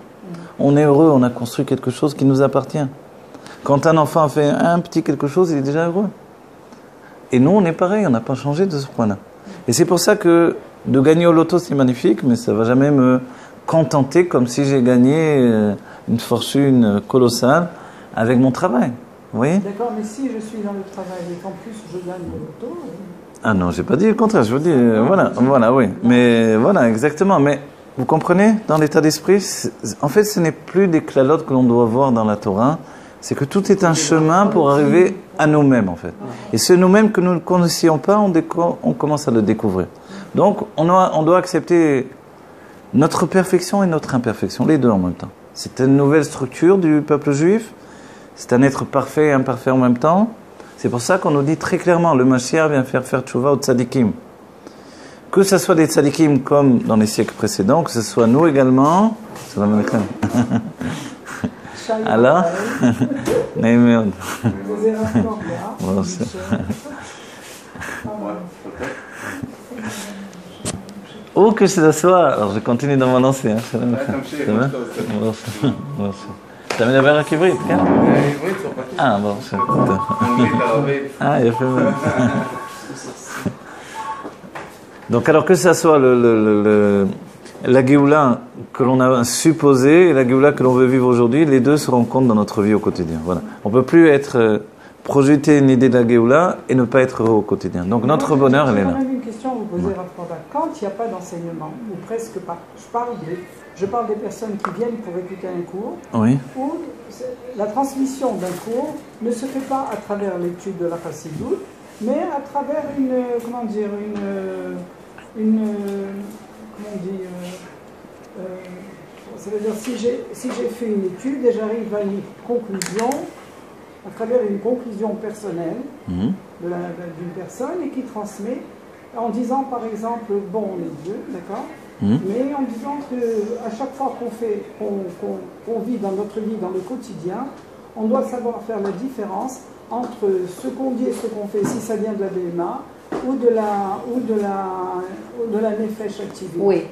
On est heureux, on a construit quelque chose qui nous appartient. Quand un enfant fait un petit quelque chose, il est déjà heureux. Et nous, on est pareil, on n'a pas changé de ce point-là. Et c'est pour ça que de gagner au loto, c'est magnifique, mais ça ne va jamais me contenter comme si j'ai gagné une fortune colossale avec mon travail. Vous voyez ? D'accord, mais si je suis dans le travail et qu'en plus je gagne le loto... Ah non, j'ai pas dit le contraire, je vous dis, voilà, oui. Mais voilà, exactement. Mais vous comprenez, dans l'état d'esprit, en fait, ce n'est plus des clalotes que l'on doit voir dans la Torah, c'est que tout est un chemin pour arriver à nous-mêmes, en fait. Et ce nous-mêmes que nous ne connaissions pas, on commence à le découvrir. Donc, on doit accepter notre perfection et notre imperfection, les deux en même temps. C'est une nouvelle structure du peuple juif, c'est un être parfait et imparfait en même temps. C'est pour ça qu'on nous dit très clairement, le Mashiach vient faire tchouva aux tzadikim. Que ce soit des tzadikim comme dans les siècles précédents, que ce soit nous également. Salam alaikum. Alors, Naïmeod. Ou que ce soit, alors je continue dans mon lancée. Ça va? אתה מדבר רק עברית, כן? עברית, צרפתית. ברור ש... אנגלית, ערבית. יפה מאוד. Donc alors que ça soit la Géoula que l'on a supposée et la Géoula que l'on veut vivre aujourd'hui, les deux se rencontrent dans notre vie au quotidien. Voilà. On ne peut plus projeter une idée de la Géoula et ne pas être heureux au quotidien. Donc notre bonheur, elle est là. J'ai une question à vous poser, Raphaël. Quand il n'y a pas d'enseignement, ou presque pas, je parle des personnes qui viennent pour écouter un cours, oui. Où la transmission d'un cours ne se fait pas à travers l'étude de la Chassidut, mais à travers ça veut dire si j'ai fait une étude et j'arrive à une conclusion, à travers une conclusion personnelle d'une personne et qui transmet en disant par exemple, bon, on est Dieu, d'accord ? mais en disant qu'à chaque fois qu'on vit dans notre vie, dans le quotidien, on doit savoir faire la différence entre ce qu'on dit et ce qu'on fait, si ça vient de la BMA ou de la nefesh activée. Oui.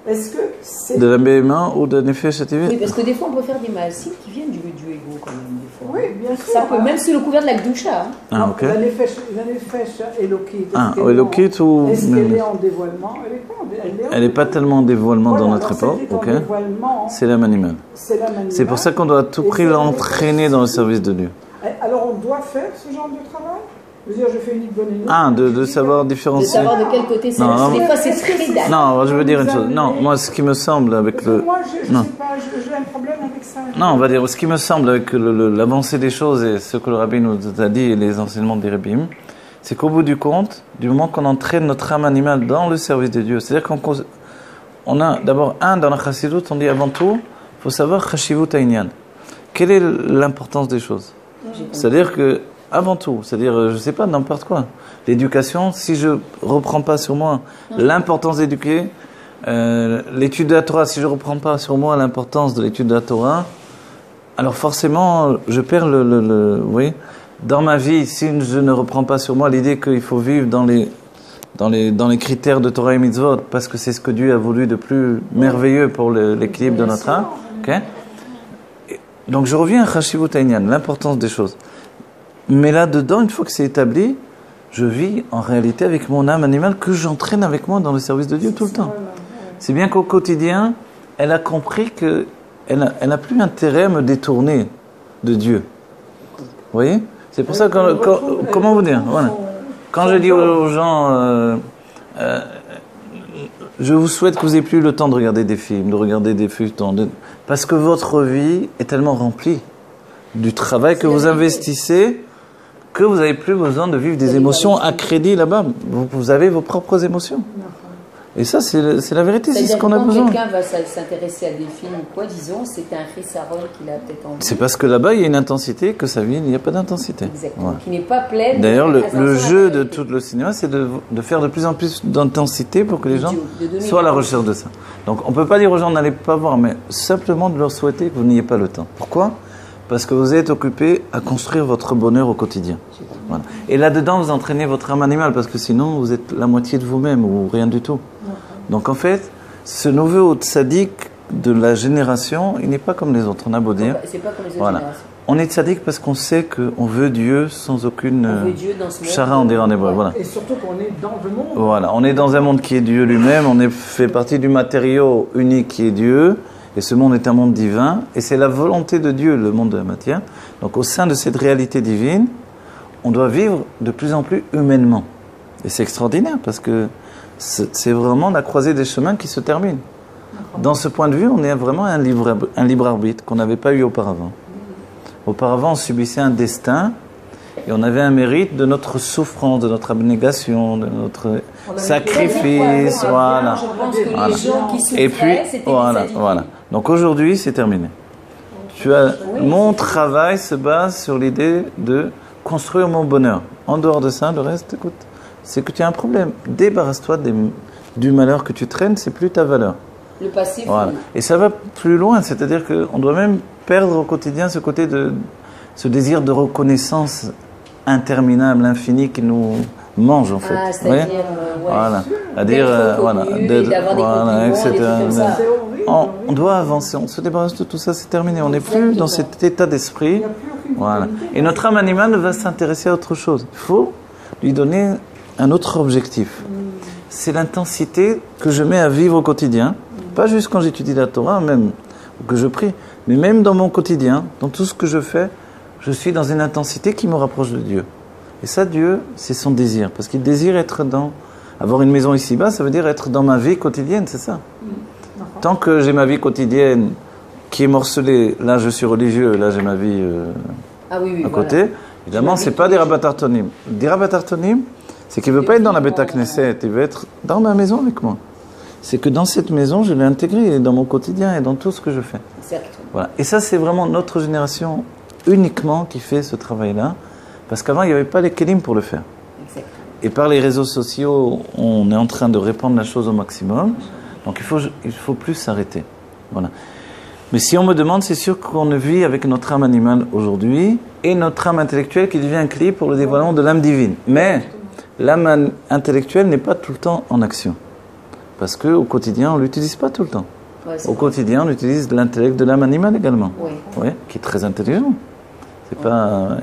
Est-ce que c'est... De la BMA ou de nefesh activée? Oui, parce que des fois, on peut faire des maasim qui viennent du ego, quand même, des fois. Oui, bien sûr. Ça peut, même sous le couvert de la gdoucha. Ah, ok. La nefesh élokite. Élokite ou... Est-ce qu'elle est en dévoilement? Elle n'est pas tellement en dévoilement voilà, dans notre époque. Ok. C'est l'âme animale. C'est pour ça qu'on doit à tout prix l'entraîner dans le service de Dieu. Alors on doit faire ce genre de travail? Je veux dire, je fais une bonne énonce. De savoir différencier. De savoir de quel côté c'est. Des fois, c'est très dalle. Non, je veux dire une chose. Non, moi, ce qui me semble avec le... Moi, je sais pas, j'ai un problème avec ça. Non, on va dire, ce qui me semble avec l'avancée des choses et ce que le rabbin nous a dit et les enseignements des rabbins, c'est qu'au bout du compte, du moment qu'on entraîne notre âme animale dans le service de Dieu, c'est-à-dire qu'on a d'abord dans la chassidut, on dit avant tout, il faut savoir chashivut ha'inyan. Quelle est l'importance des choses? C'est-à-dire que avant tout, c'est-à-dire, je sais pas, n'importe quoi. L'éducation, si je reprends pas sur moi l'importance d'éduquer, l'étude de la Torah, si je reprends pas sur moi l'importance de l'étude de la Torah, alors forcément, je perds vous voyez, dans ma vie, si je ne reprends pas sur moi l'idée qu'il faut vivre dans les critères de Torah et Mitzvot, parce que c'est ce que Dieu a voulu de plus merveilleux pour l'équilibre de notre âme, ok? Donc je reviens à Chashivut ha'inyan, l'importance des choses. Mais là-dedans, une fois que c'est établi, je vis en réalité avec mon âme animale que j'entraîne avec moi dans le service de Dieu tout le temps. C'est bien qu'au quotidien, elle a compris qu'elle n'a plus intérêt à me détourner de Dieu. Vous voyez? C'est pour ça que, comment vous dire, voilà. Quand je dis aux gens, je vous souhaite que vous n'ayez plus le temps de regarder des films, de regarder des feuilletons, parce que votre vie est tellement remplie du travail que vous investissez que vous n'avez plus besoin de vivre des émotions à crédit là-bas. Vous avez vos propres émotions. Et ça, c'est la vérité, c'est ce qu'on a besoin. Quand quelqu'un va s'intéresser à des films ou quoi, disons, c'est un chissaron qu'il a peut-être envie. C'est parce que là-bas, il y a une intensité, que sa vie, il n'y a pas d'intensité. Exactement, voilà. Qui n'est pas pleine. D'ailleurs, le jeu de tout le cinéma, c'est de faire de plus en plus d'intensité pour que les gens soient à la recherche de ça. Donc, on ne peut pas dire aux gens, n'allez pas voir, mais simplement de leur souhaiter que vous n'ayez pas le temps. Pourquoi ? Parce que vous êtes occupé à construire votre bonheur au quotidien. Voilà. Et là-dedans, vous entraînez votre âme animale, parce que sinon, vous êtes la moitié de vous-même ou rien du tout. Donc en fait, ce nouveau tzaddik de la génération, il n'est pas comme les autres, on a beau dire. C'est pas comme les autres générations. On est tzaddik parce qu'on sait qu'on veut Dieu sans aucune chara, on dirait en hébreu. Voilà. Et surtout qu'on est dans le monde. Voilà, on est dans un monde qui est Dieu lui-même, fait partie du matériau unique qui est Dieu, et ce monde est un monde divin, et c'est la volonté de Dieu, le monde de la matière. Donc au sein de cette réalité divine, on doit vivre de plus en plus humainement. Et c'est extraordinaire parce que c'est vraiment la croisée des chemins qui se termine. Dans ce point de vue, on est vraiment un libre arbitre qu'on n'avait pas eu auparavant. Auparavant, on subissait un destin et on avait un mérite de notre souffrance, de notre abnégation, de notre sacrifice. Voilà. Je pense que les gens qui souffraient, et puis, c'était voilà. Donc aujourd'hui, c'est terminé. Mon travail se base sur l'idée de construire mon bonheur. En dehors de ça, le reste, écoute, c'est que tu as un problème. Débarrasse-toi du malheur que tu traînes, c'est plus ta valeur. Le passé. Voilà. Et ça va plus loin, c'est-à-dire qu'on doit même perdre au quotidien ce désir de reconnaissance interminable, infini qui nous mange en fait. Ah, c'est-à-dire, voilà. C'est-à-dire, etc. On doit avancer, on se débarrasse de tout ça, c'est terminé. On n'est plus dans cet état d'esprit. Voilà. Et notre âme animale va s'intéresser à autre chose. Il faut lui donner un autre objectif. C'est l'intensité que je mets à vivre au quotidien. Pas juste quand j'étudie la Torah, même, ou que je prie, mais même dans mon quotidien, dans tout ce que je fais, je suis dans une intensité qui me rapproche de Dieu. Et ça, Dieu, c'est son désir. Parce qu'il désire avoir une maison ici-bas, ça veut dire être dans ma vie quotidienne, c'est ça. Tant que j'ai ma vie quotidienne qui est morcelée, là je suis religieux, là j'ai ma vie à côté, voilà. Évidemment, c'est pas des rabat tartonim. Des rabat tartonim, c'est qu'il ne veut pas être dans la Beta Knesset, il veut être dans ma maison avec moi. C'est que dans cette maison, je l'ai intégré dans mon quotidien et dans tout ce que je fais. Voilà. Et ça, c'est vraiment notre génération uniquement qui fait ce travail-là, parce qu'avant, il n'y avait pas les kelim pour le faire. Exactement. Et par les réseaux sociaux, on est en train de répandre la chose au maximum. Donc il faut plus s'arrêter. Voilà. Mais si on me demande, c'est sûr qu'on vit avec notre âme animale aujourd'hui et notre âme intellectuelle qui devient clé pour le dévoilement de l'âme divine. Mais l'âme intellectuelle n'est pas tout le temps en action. Parce qu'au quotidien, on ne l'utilise pas tout le temps. Ouais, au quotidien, on utilise l'intellect de l'âme animale également. Oui. Oui, qui est très intelligent. C'est pas...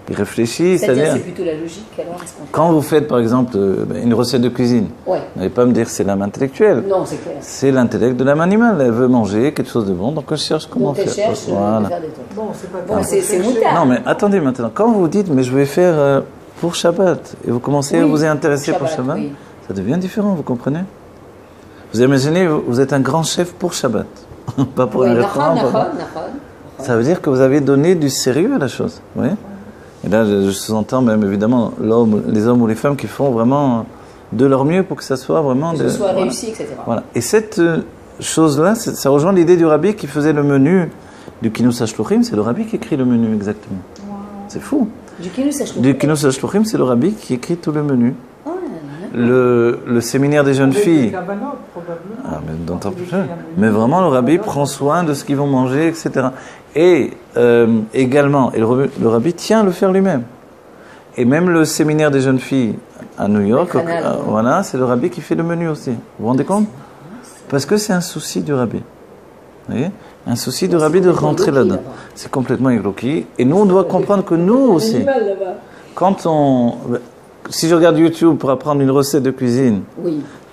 Il réfléchit, c'est-à-dire c'est plutôt la logique alors. Quand vous faites par exemple une recette de cuisine, ouais. Vous n'allez pas me dire que c'est l'âme intellectuelle. Non, c'est clair. C'est l'intellect de l'âme animale. Elle veut manger quelque chose de bon, donc elle cherche comment faire. Elle cherche voilà. faire des trucs. Bon, c'est pas c'est moutard. Non, mais attendez maintenant. Quand vous dites, mais je vais faire pour Shabbat, et vous commencez à vous y intéresser pour Shabbat, oui. Ça devient différent, vous comprenez? Vous imaginez, vous êtes un grand chef pour Shabbat, pas pour un restaurant. Ça veut dire que vous avez donné du sérieux à la chose, oui. Et là, je sous-entends même évidemment les hommes ou les femmes qui font vraiment de leur mieux pour que ça soit vraiment... Que ce soit réussi, etc. Voilà. Et cette chose-là, ça rejoint l'idée du rabbi qui faisait le menu du Kinous HaShluchim. C'est le rabbi qui écrit le menu exactement. Wow. C'est fou. Du Kinous HaShluchim. Du Kinous HaShluchim, c'est le rabbi qui écrit tout le menu. Oh, le séminaire des jeunes filles. Ah, mais vraiment, le rabbi prend soin de ce qu'ils vont manger, etc. Et également, le rabbi tient à le faire lui-même. Et même le séminaire des jeunes filles à New York, voilà, c'est le rabbi qui fait le menu aussi. Vous vous rendez compte? Parce que c'est un souci du rabbi. Vous voyez? Un souci du rabbi de rentrer là-dedans. C'est complètement éloqué. Et nous, on doit comprendre que nous aussi, quand si je regarde YouTube pour apprendre une recette de cuisine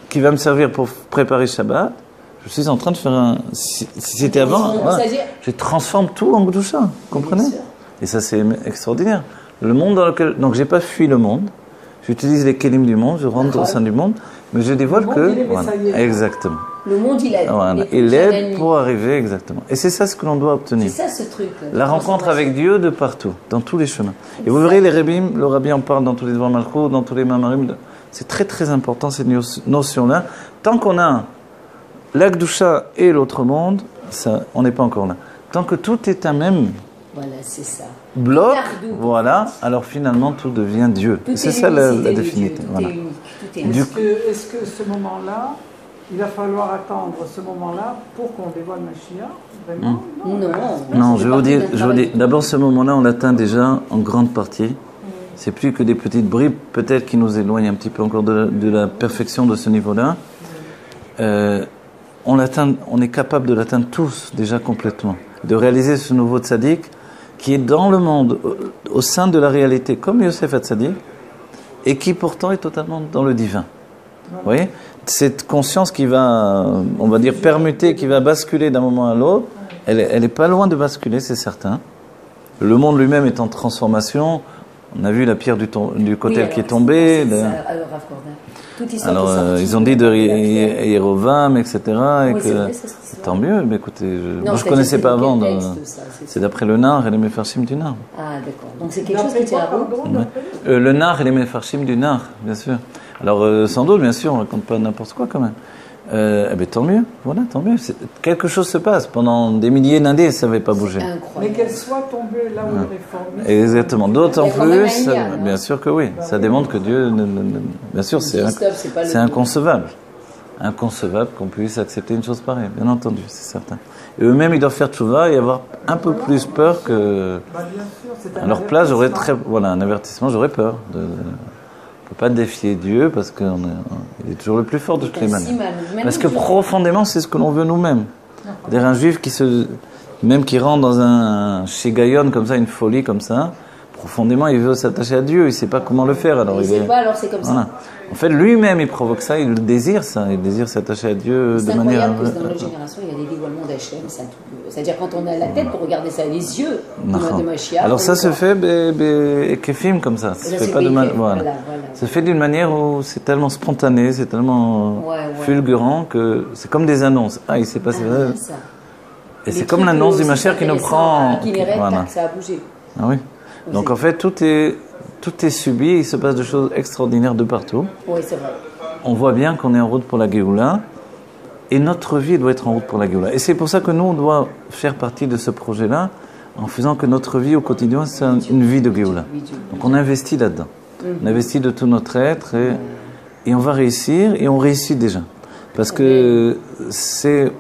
qui va me servir pour préparer Shabbat, je suis en train de faire si c'était avant, voilà, je transforme tout en Gdusha, vous comprenez? Et ça, c'est extraordinaire. Le monde dans lequel... Donc, j'ai pas fui le monde. J'utilise les kélim du monde, je rentre au sein du monde, mais je dévoile que... Voilà, exactement. Le monde, il aide. Voilà, il aide pour arriver, exactement. Et c'est ça ce que l'on doit obtenir. C'est ça, ce truc. La rencontre avec Dieu de partout, dans tous les chemins. Et vous verrez, les rabbins, le rabbi en parle dans tous les Dvar Malchut, dans tous les Mamarim. C'est très, très important, cette notion-là. Tant qu'on a l'Akdusha et l'autre monde, ça, on n'est pas encore là. Tant que tout est un même c'est ça. bloc, voilà, alors finalement tout devient Dieu. C'est ça la définition. Voilà. Est-ce que ce moment-là, il va falloir attendre ce moment-là pour qu'on dévoile Mashiach, vraiment? Non, je vais vous dire, d'abord ce moment-là, on l'atteint déjà en grande partie. C'est plus que des petites bribes, peut-être qui nous éloignent un petit peu encore de la perfection de ce niveau-là. On est capable de l'atteindre tous déjà complètement, de réaliser ce nouveau tzaddik qui est dans le monde, au sein de la réalité, comme Yosef HaTzadik, et qui pourtant est totalement dans le divin. Vous voyez? Cette conscience qui va, on va dire, permuter, qui va basculer d'un moment à l'autre, elle n'est pas loin de basculer, c'est certain. Le monde lui-même est en transformation. On a vu la pierre du Kotel qui est tombée. Alors, ils ont dit de Yerovam, etc. Tant mieux, mais écoutez, moi je ne connaissais pas avant. C'est d'après le Nar et les Mefarshim du Nar. Ah, d'accord. Donc c'est quelque chose qui tient à vous? Le Nar et les Mefarshim du Nar, bien sûr. Alors, sans doute, bien sûr, on ne raconte pas n'importe quoi quand même. Eh bien, tant mieux, voilà, tant mieux. Quelque chose se passe. Pendant des milliers d'années, ça n'avait pas bougé. Mais qu'elle soit tombée là où les réformistes... Exactement. D'autant plus, bien sûr que oui. Ça démontre que Dieu... Bien sûr, c'est inconcevable. Inconcevable qu'on puisse accepter une chose pareille, bien entendu, c'est certain. Et eux-mêmes, ils doivent faire tchouva et avoir un peu plus peur que... À leur place, j'aurais un avertissement, j'aurais peur de... On ne peut pas défier Dieu parce qu'il est toujours le plus fort de toutes les manières. Parce que profondément, c'est ce que l'on veut nous-mêmes. C'est-à-dire un juif qui rentre dans un shigayon comme ça, une folie comme ça, profondément, il veut s'attacher à Dieu, il ne sait pas comment le faire. Alors il ne sait pas, alors c'est comme ça. En fait, lui-même, il provoque ça, il désire ça, il désire s'attacher à Dieu de manière... C'est incroyable que dans notre génération, il y a des dévoilements d'Hachem, c'est-à-dire quand on a la tête pour regarder ça, les yeux de Mashiach. Alors ça se fait kefim comme ça, ça se fait pas de voilà. Ça se fait d'une manière où c'est tellement spontané, c'est tellement fulgurant que c'est comme des annonces. Ah, il s'est passé ça. Et c'est comme l'annonce du Mashiach qui nous prend... Voilà. Ça a bougé. Ah oui. Donc en fait, tout est subi, il se passe des choses extraordinaires de partout. Oui, c'est vrai. On voit bien qu'on est en route pour la Géoula, et notre vie doit être en route pour la Géoula. Et c'est pour ça que nous, on doit faire partie de ce projet-là, en faisant que notre vie au quotidien, c'est une vie de Géoula. Donc on investit là-dedans. On investit de tout notre être, et on va réussir, et on réussit déjà. Parce que c'est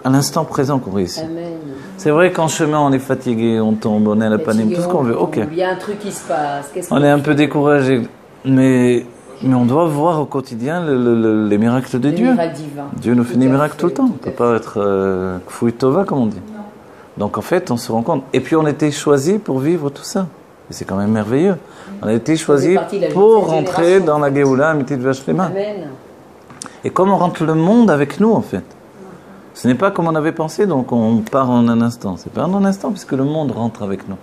à l'instant présent qu'on réussit. Amen. C'est vrai qu'en chemin, on est fatigué, on tombe, on est à la panique, tout ce qu'on veut. Ok. Il y a un truc qui se passe. On est un peu découragé. Mais on doit voir au quotidien les miracles de Dieu. Dieu nous fait des miracles tout le temps. On ne peut pas être kfouï tova, comme on dit. Donc en fait, on se rend compte. Et puis on a été choisis pour vivre tout ça. Et c'est quand même merveilleux. On a été choisis pour rentrer dans la Géoula, Amitit Vashlema. Amen. Et comme on rentre le monde avec nous, en fait. Ce n'est pas comme on avait pensé, donc on part en un instant. C'est pas en un instant, puisque le monde rentre avec nous.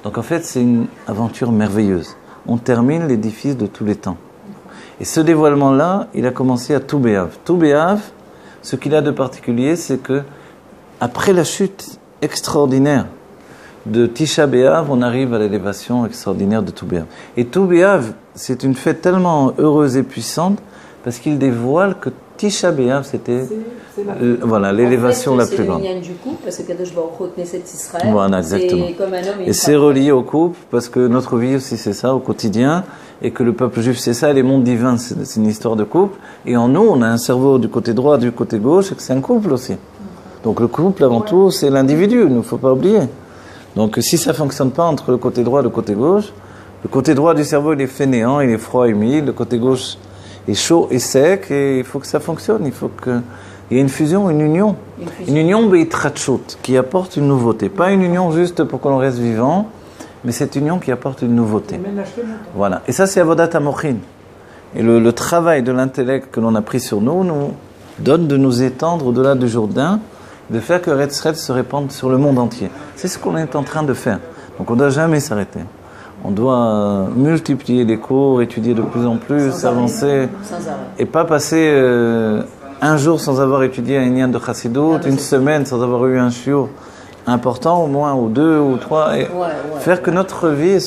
Donc en fait, c'est une aventure merveilleuse. On termine l'édifice de tous les temps. Et ce dévoilement-là, il a commencé à Tou B'Av. Tou B'Av, ce qu'il a de particulier, c'est que après la chute extraordinaire de Tisha B'Av, on arrive à l'élévation extraordinaire de Tou B'Av. Et Tou B'Av, c'est une fête tellement heureuse et puissante, parce qu'il dévoile que Tisha B'Av, c'était voilà, l'élévation la plus grande. C'est le du couple, parce que Kadosh Baruch Hu Knesset Israël, voilà, exactement. c'est comme un homme et et c'est relié au couple, parce que notre vie aussi c'est ça, au quotidien, et que le peuple juif c'est ça, et les mondes divins c'est une histoire de couple, et en nous on a un cerveau du côté droit, du côté gauche, et que c'est un couple aussi. Donc le couple avant tout c'est l'individu, il ne faut pas oublier. Donc si ça ne fonctionne pas entre le côté droit et le côté gauche, le côté droit du cerveau il est fainéant, il est froid, humide, le côté gauche est chaud et sec, et il faut que ça fonctionne, il faut qu'il y ait une fusion, une union. Une union beitratchout, qui apporte une nouveauté. Pas une union juste pour qu'on reste vivant, mais cette union qui apporte une nouveauté. Voilà. Et ça c'est Avodat Hamochin. Et le travail de l'intellect que l'on a pris sur nous donne de nous étendre au-delà du Jourdain, de faire que Retzred se répande sur le monde entier. C'est ce qu'on est en train de faire. Donc on ne doit jamais s'arrêter. On doit multiplier les cours, étudier de plus en plus, s'avancer, et pas passer un jour sans avoir étudié un Inyan de Chassidut, une semaine sans avoir eu un shiur important, au moins, ou deux, ou trois, et faire que notre vie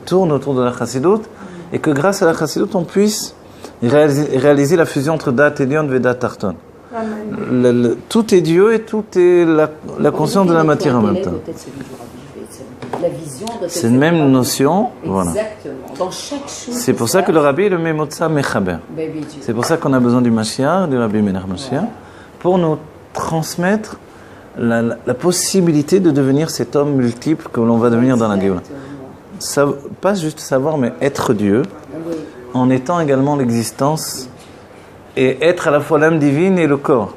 tourne autour de la Chassidut, et que grâce à la Chassidut, on puisse réaliser la fusion entre Dat Elyon et Dat Tarton. Tout est Dieu et tout est la conscience de la matière en même temps. C'est une même notion. Voilà. Dans chaque chose. C'est pour ça que le Rabbi est le Memotza Mechaber. C'est pour ça qu'on a besoin du Mashiach, du Rabbi Melech Mashiach, pour nous transmettre la possibilité de devenir cet homme multiple que l'on va devenir dans la Géoula. Pas juste savoir, mais être Dieu, en étant également l'existence et être à la fois l'âme divine et le corps.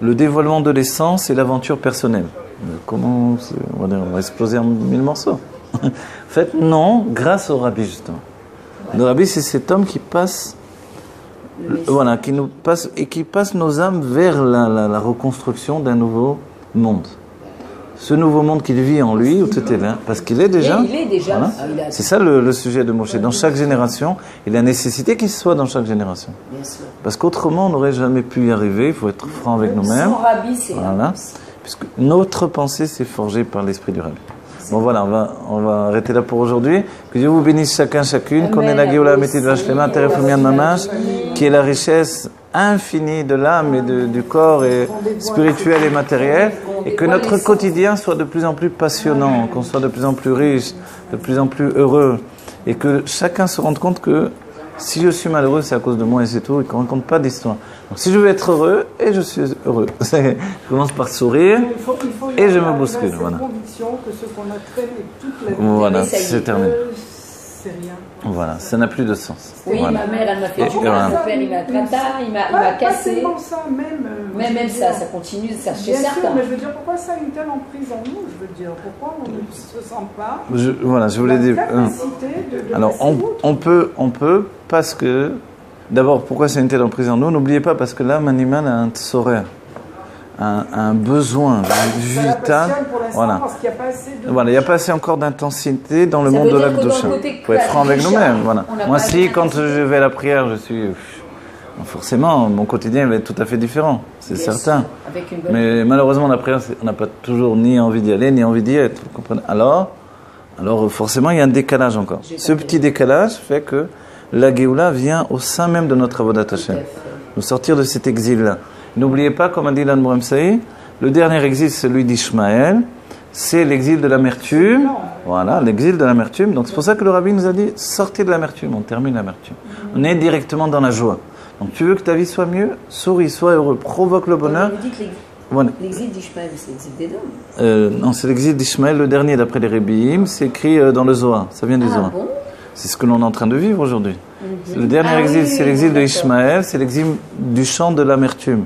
Le dévoilement de l'essence et l'aventure personnelle. Comment on va exploser en 1000 morceaux. En fait, non, grâce au Rabbi justement. Le Rabbi, c'est cet homme qui passe, qui nous passe et qui passe nos âmes vers la reconstruction d'un nouveau monde. Ce nouveau monde qu'il vit en lui, où tout est là, parce qu'il est déjà. Il est déjà. Voilà. C'est ça le sujet de Moshe. Dans chaque génération, il a nécessité qu'il soit dans chaque génération. Parce qu'autrement, on n'aurait jamais pu y arriver. Il faut être franc avec nous-mêmes. Sans Rabbi, c'est puisque notre pensée s'est forgée par l'esprit du Rabbi. Bon voilà, on va arrêter là pour aujourd'hui. Que Dieu vous bénisse chacune, qu'on ait la Géoula Amitit Vashlema, Teref Umian Mamash, qui est la richesse infinie de l'âme et du corps et spirituel et matériel, et que notre quotidien soit de plus en plus passionnant, qu'on soit de plus en plus riche, de plus en plus heureux, et que chacun se rende compte que si je suis malheureux, c'est à cause de moi et c'est tout, et qu'on ne raconte pas d'histoire. Donc si je veux être heureux, et je suis heureux. Je commence par sourire, et je me bouscule. Voilà. Conviction que ce qu'on a traîné toute la vie, voilà, c'est terminé. C'est rien. Voilà, ça n'a plus de sens. Oui, voilà. ma mère, elle m'a fait du mal. Mon père, il m'a trata, il m'a cassé. Pas ça, même ça continue, ça chez bien certains. sûr, mais je veux dire, pourquoi ça a une telle emprise en nous? Je veux dire, pourquoi on ne se sent pas je voulais dire. Alors, on peut, parce que, d'abord, pourquoi ça a une telle emprise en nous? N'oubliez pas, parce que l'âme animale a un tsorer, un besoin vital. Voilà. Il n'y a pas assez encore d'intensité dans le monde de l'Akdoucha. Il faut être franc avec nous-mêmes. Voilà. Moi, si, quand je vais à la prière, je suis. Forcément, mon quotidien va être tout à fait différent, c'est certain. Mais malheureusement, la prière, on n'a pas toujours ni envie d'y aller, ni envie d'y être. Vous comprenez? Alors, forcément, il y a un décalage encore. Ce petit décalage fait que la Géoula vient au sein même de notre Avodat Hashem. Nous sortir de cet exil-là. N'oubliez pas, comme a dit l'Anne Bremsaï, le dernier exil, c'est celui d'Ishmaël, c'est l'exil de l'amertume. Voilà, l'exil de l'amertume. Donc c'est pour ça que le Rabbi nous a dit, sortez de l'amertume, on termine l'amertume. On est directement dans la joie. Donc tu veux que ta vie soit mieux, souris, sois heureux, provoque le bonheur. Vous dites Voilà. l'exil d'Ishmaël, c'est l'exil d'Édom. Non, c'est l'exil d'Ishmaël, le dernier d'après les Rébbiim, c'est écrit dans le Zohar, ça vient du Zohar. Bon, C'est ce que l'on est en train de vivre aujourd'hui. Le dernier exil, c'est l'exil de Ishmaël, c'est l'exil du champ de l'amertume.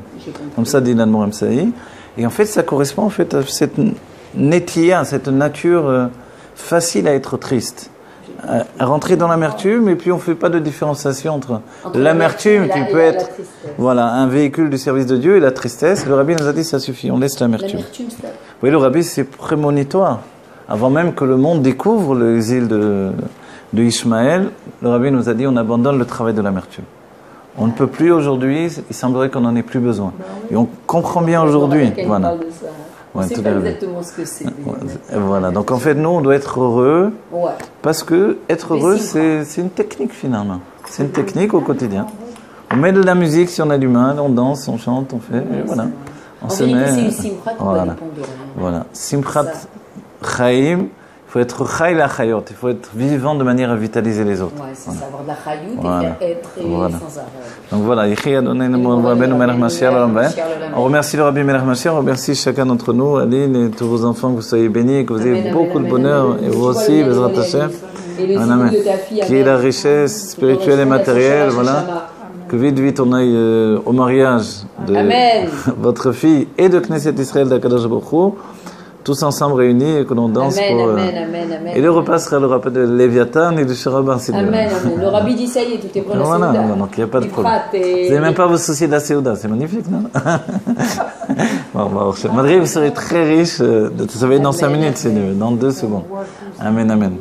Comme ça dit l'Admor Emsaï. Et en fait, ça correspond en fait à cette netlia, cette nature facile à être triste. À rentrer dans l'amertume, et puis on ne fait pas de différenciation entre l'amertume qui peut être un véhicule du service de Dieu, et la tristesse. Le rabbi nous a dit ça suffit, on laisse l'amertume. Vous voyez, le rabbi c'est prémonitoire. Avant même que le monde découvre l'exil de Ishmaël, le rabbi nous a dit on abandonne le travail de l'amertume. On ne peut plus aujourd'hui, il semblerait qu'on n'en ait plus besoin. Et on comprend bien aujourd'hui. Voilà. On ne sait pas exactement ce que c'est. Voilà, donc en fait, nous, on doit être heureux, parce que être heureux, c'est une technique finalement. C'est une technique au quotidien. On met de la musique si on a du mal, on danse, on chante, on fait, et voilà. On se met. C'est une simchat qui voilà. va dépendre de rien. Voilà, simchat chaim. Il faut être chai la chayot, il faut être vivant de manière à vitaliser les autres. Ouais, c'est ça, avoir de la chayout et être sans arrêt. Donc voilà, on remercie le Rabbi Melech Mashiach, on remercie chacun d'entre nous, Aline et tous vos enfants, que vous soyez bénis, que vous ayez beaucoup de bonheur, et vous aussi, Bezrat Hashem, qui est la richesse spirituelle et matérielle, voilà. Que vite on aille au mariage de votre fille et de Knesset Israël d'Akadosh Baruch Hu, tous ensemble réunis et que l'on danse pour... Et le repas sera le repas de Léviathan et de Shiraban. Amen. Le rabbi dit ça y est, tout est pour la Voilà, Séouda. donc il n'y a pas de problème. Vous n'avez même pas à vous soucier de la Séouda, c'est magnifique, non? Madrid, vous serez très riche, ça va être dans 5 minutes, c'est dans 2 secondes. Amen, amen.